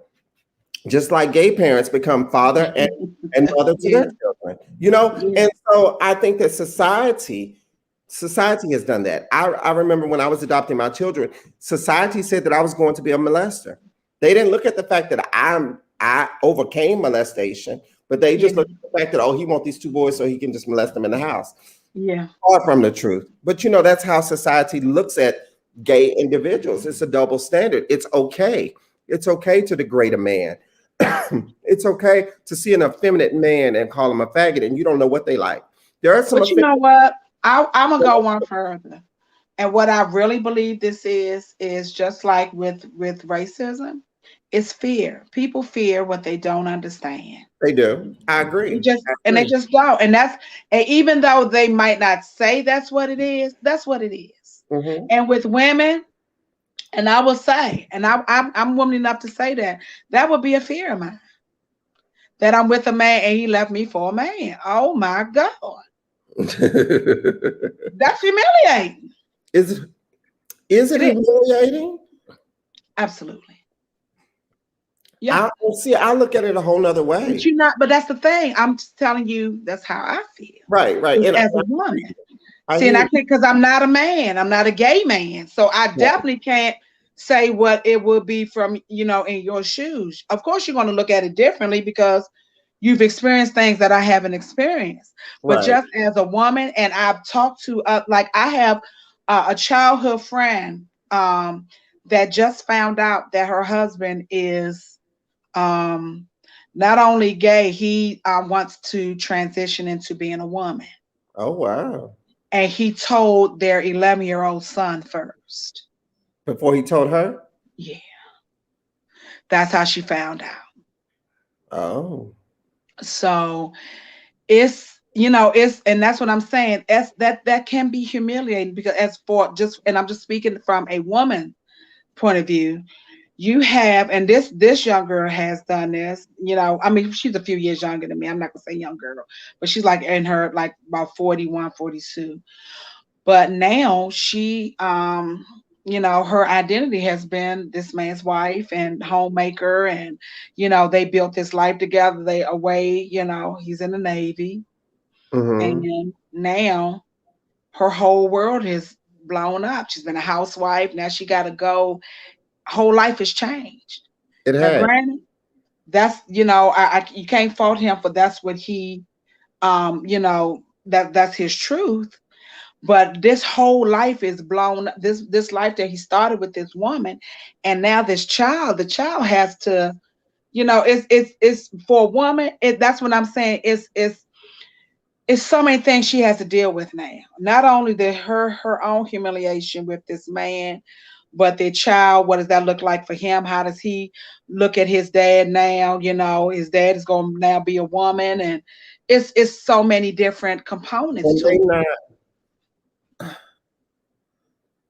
just like gay parents become father and mother to their Yeah. children. Yeah. And so I think that society has done that. I remember when I was adopting my children, society said that I was going to be a molester. They didn't look at the fact that I overcame molestation, but they Yeah. just looked at the fact that, oh, he wants these two boys so he can just molest them in the house. Yeah. Far from the truth. But that's how society looks at gay individuals. It's a double standard. It's okay. It's okay to degrade a man. It's okay to see an effeminate man and call him a faggot, and you don't know what they like. There are some But you know effeminate. what? I'm gonna go one further. And what I really believe this is just like with racism, It's fear. People fear what they don't understand. They do. I agree. I They agree. just don't. And even though they might not say that's what it is, that's what it is. Hmm. And with women, and I will say, and I'm woman enough to say that would be a fear of mine. That I'm with a man and he left me for a man. Oh my God. That's humiliating. Is is it It is. humiliating? Absolutely. Yeah. I see. I look at it a whole nother way. But that's the thing. I'm just telling you that's how I feel. Right, right. Is And as a woman. I See, and hear I you. can't because I'm not a man. I'm not a gay man. So I Right. definitely can't say what it would be from, in your shoes. Of course, you're going to look at it differently because you've experienced things that I haven't experienced. But Right. just as a woman, and I've talked to, like, I have a childhood friend that just found out that her husband is um, not only gay, he wants to transition into being a woman. Oh wow. And he told their 11-year-old son first. Before he told her? Yeah, that's how she found out. Oh. So and that's what I'm saying. That can be humiliating because and I'm just speaking from a woman point of view. You have, and this young girl has done this. I mean, she's a few years younger than me. I'm not gonna say young girl, but she's like in her like about 41, 42. But now she, her identity has been this man's wife and homemaker, and they built this life together. They away, he's in the Navy, Hmm. and now her whole world has blown up. She's been a housewife. Now she got to go. Whole life has changed. It Now, had. granted, that's you can't fault him for that's what he, that's his truth. But this whole life is blown. This life that he started with this woman, and now the child has to, it's for a woman. That's what I'm saying. It's so many things she has to deal with now. Not only her own humiliation with this man, but their child. What does that look like for him? How does he look at his dad now? His dad is going to now be a woman, and it's so many different components And they to it.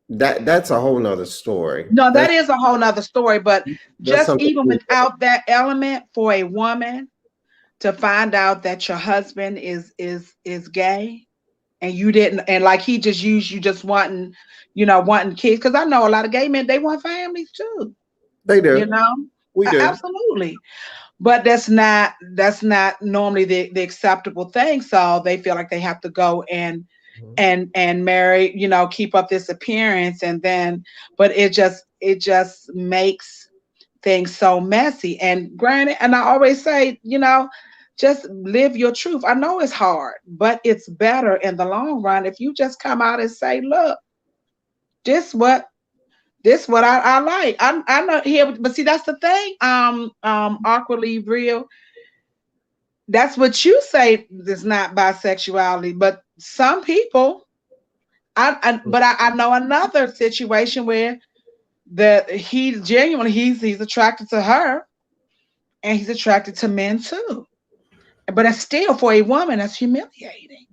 not that's a whole nother story. No, that is a whole nother story. But That's just something. even without that element, for a woman to find out that your husband is gay, and you didn't, and like he just used you just wanting kids. Because I know a lot of gay men, they want families too. They You do. know, We do. Absolutely. But that's not normally the acceptable thing. So they feel like they have to go and marry, keep up this appearance, and then, but it just makes things so messy. And granted, and I always say, just live your truth. I know it's hard, but it's better in the long run if you just come out and say, look, this what this what I like. I'm not here, but see, that's the thing. Awkwardly real. That's what you say is not bisexuality, but some people. But I know another situation where that he's genuinely he's attracted to her, and he's attracted to men too. But it's still, for a woman, that's humiliating.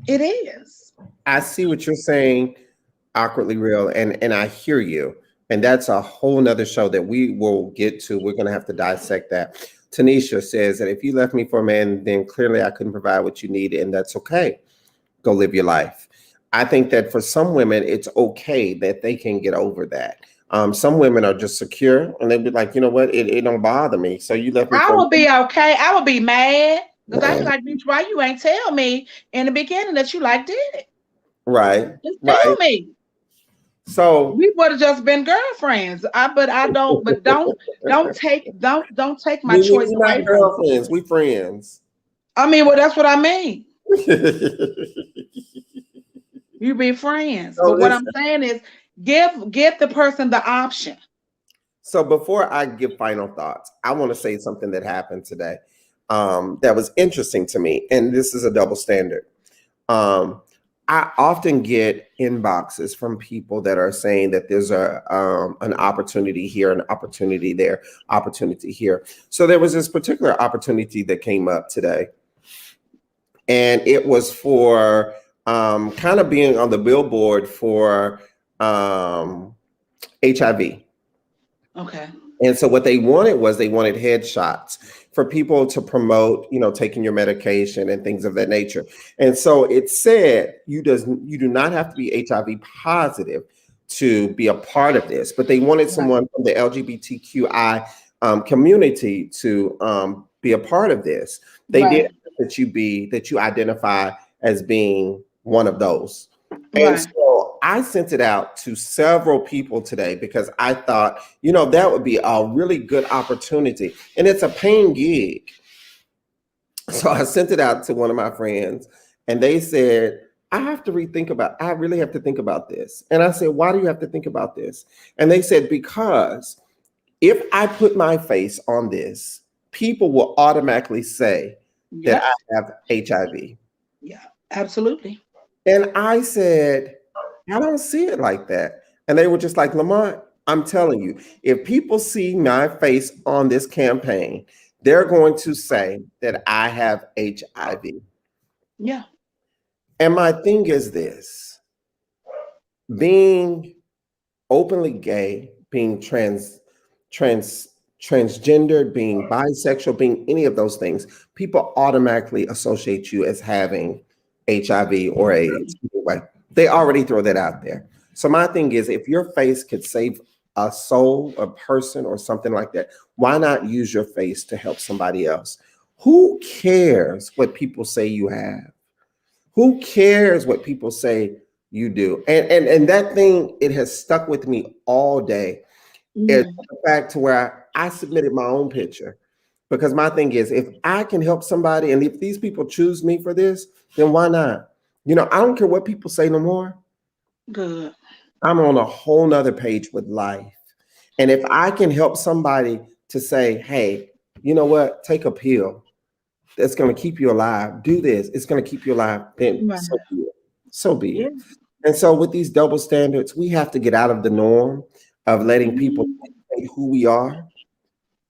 It is. I see what you're saying, awkwardly real, and I hear you. And that's a whole nother show that we will get to. We're gonna have to dissect that. Tanisha says that if you left me for a man, then clearly I couldn't provide what you needed, and that's okay. Go live your life. I think that for some women, it's okay that they can get over that. Some women are just secure and they'll be like, you know what, it don't bother me. So you left me I for would be okay. I would be mad because I be like, bitch, why you ain't tell me in the beginning that you like it? right, Just tell right. me. So We would have just been girlfriends. But I don't. But don't take my choice we away not from me. girlfriends, we friends. I mean, well, that's what I mean. You be friends. So But what I'm listen. saying is, give the person the option. So before I give final thoughts, I want to say something that happened today that was interesting to me, and this is a double standard. Um, I often get inboxes from people that are saying that there's a an opportunity here, an opportunity there, opportunity here. So there was this particular opportunity that came up today, and it was for kind of being on the billboard for HIV. Okay. And so what they wanted was they wanted headshots for people to promote, taking your medication and things of that nature. And so it said you do not have to be HIV positive to be a part of this, but they wanted Right. someone from the LGBTQI community to be a part of this. They did Right. that you identify as being one of those. And Right. so I sent it out to several people today because I thought, that would be a really good opportunity. And it's a paying gig. So I sent it out to one of my friends and they said, I really have to think about this. And I said, why do you have to think about this? And they said, because if I put my face on this, people will automatically say that Yep. I have HIV. Yeah. Absolutely. And I said, I don't see it like that. And they were just like, Lamont, I'm telling you, if people see my face on this campaign, they're going to say that I have HIV. Yeah. And my thing is this: being openly gay, being trans, transgendered, being bisexual, being any of those things, people automatically associate you as having HIV or AIDS. Anyway, they already throw that out there. So my thing is, if your face could save a soul, a person, or something like that, why not use your face to help somebody else? Who cares what people say you have? Who cares what people say you do? And that thing, it has stuck with me all day. It's Mm. the fact to where I submitted my own picture because my thing is, if I can help somebody and if these people choose me for this, then why not? I don't care what people say no more. Good. I'm on a whole nother page with life. And if I can help somebody to say, hey, you know what, take a pill that's going to keep you alive, do this, it's going to keep you alive, then Right. so be it. So be Yeah. it. And so with these double standards, we have to get out of the norm of letting people Mhm. say who we are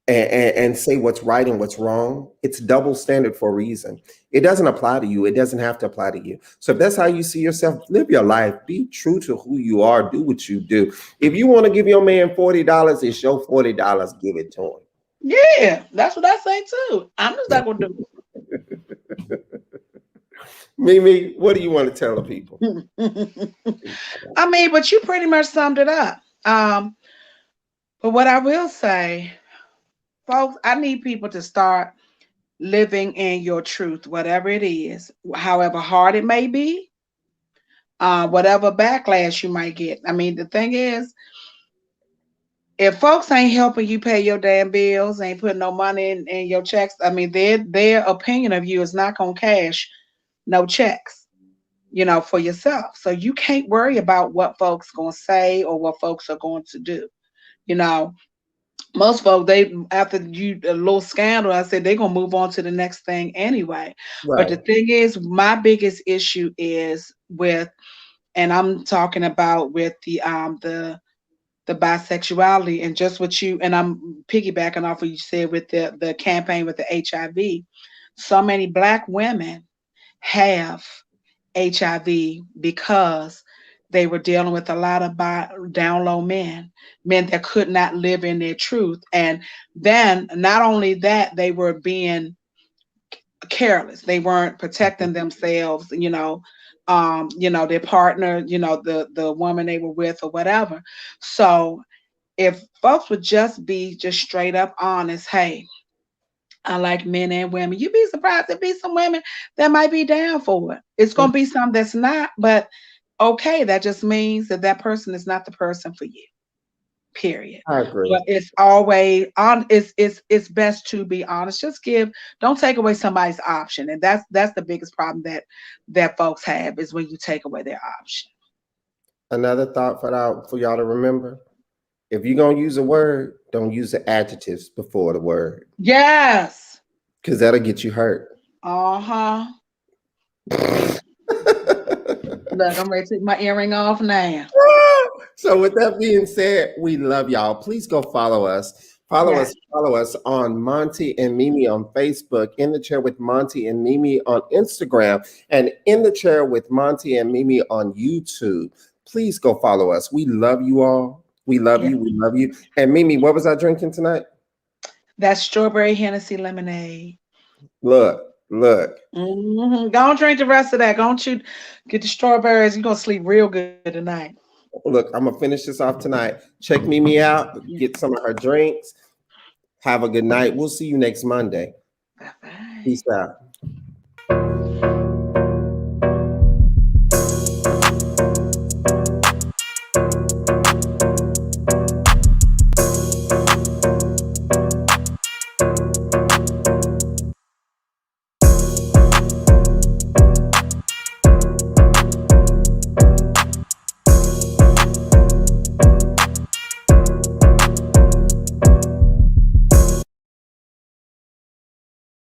and say what's right and what's wrong. It's double standard for a reason. It doesn't apply to you. It doesn't have to apply to you. So if that's how you see yourself, live your life. Be true to who you are. Do what you do. If you want to give your man $40, it's your $40. Give it to Yeah. That's what I say too. I'm just not gonna do him. Mimi, what do you want to tell the people? it. I mean, but you pretty much summed it up. But what I will say, folks, I need people to start living in your truth, whatever it is, however hard it may be, whatever backlash you might get. I mean, the thing is, if folks ain't helping you pay your damn bills, ain't putting no money in your checks, I mean, their opinion of you is not gonna cash no checks, for yourself. So you can't worry about what folks gonna say or what folks are going to do. You know, most folks, they after you a little scandal, I said they're gonna move on to the next thing anyway. But the Right. thing is, my biggest issue is with, and I'm talking about with the bisexuality and just what you, and I'm piggybacking off what you said with the campaign with the HIV. So many black women have HIV because they were dealing with a lot of down low men that could not live in their truth. And then not only that, they were being careless. They weren't protecting themselves, their partner, the woman they were with or whatever. So if folks would just be just straight up honest, hey, I like men and women. You'd be surprised there be some women that might be down for it. It's gonna be some that's not, but okay, that just means that that person is not the person for you. Period. I agree. But it's always on. It's best to be honest. Just give. Don't take away somebody's option, and that's the biggest problem that folks have is when you take away their option. Another thought for y'all to remember. If you're gonna use a word, don't use the adjectives before the word. Yes. Because that'll get you hurt. Uh huh. Yeah. Look, I'm ready to take my earring off now. So with that being said, we love y'all. Please go follow us. Follow Yeah, us, follow us on Montee and MiMi on Facebook, In the Chair with Montee and MiMi on Instagram, and In the Chair with Montee and MiMi on YouTube. Please go follow us. We love you all. We love yeah. you. We love you. And MiMi, what was I drinking tonight? That's strawberry Hennessy lemonade. Look. Don't drink the rest of that. Don't you get the strawberries. You're gonna sleep real good tonight. Look, I'm gonna finish this off tonight. Check MiMi out. Yeah. Get some of her drinks. Have a good night. We'll see you next Monday. Bye bye. Peace out.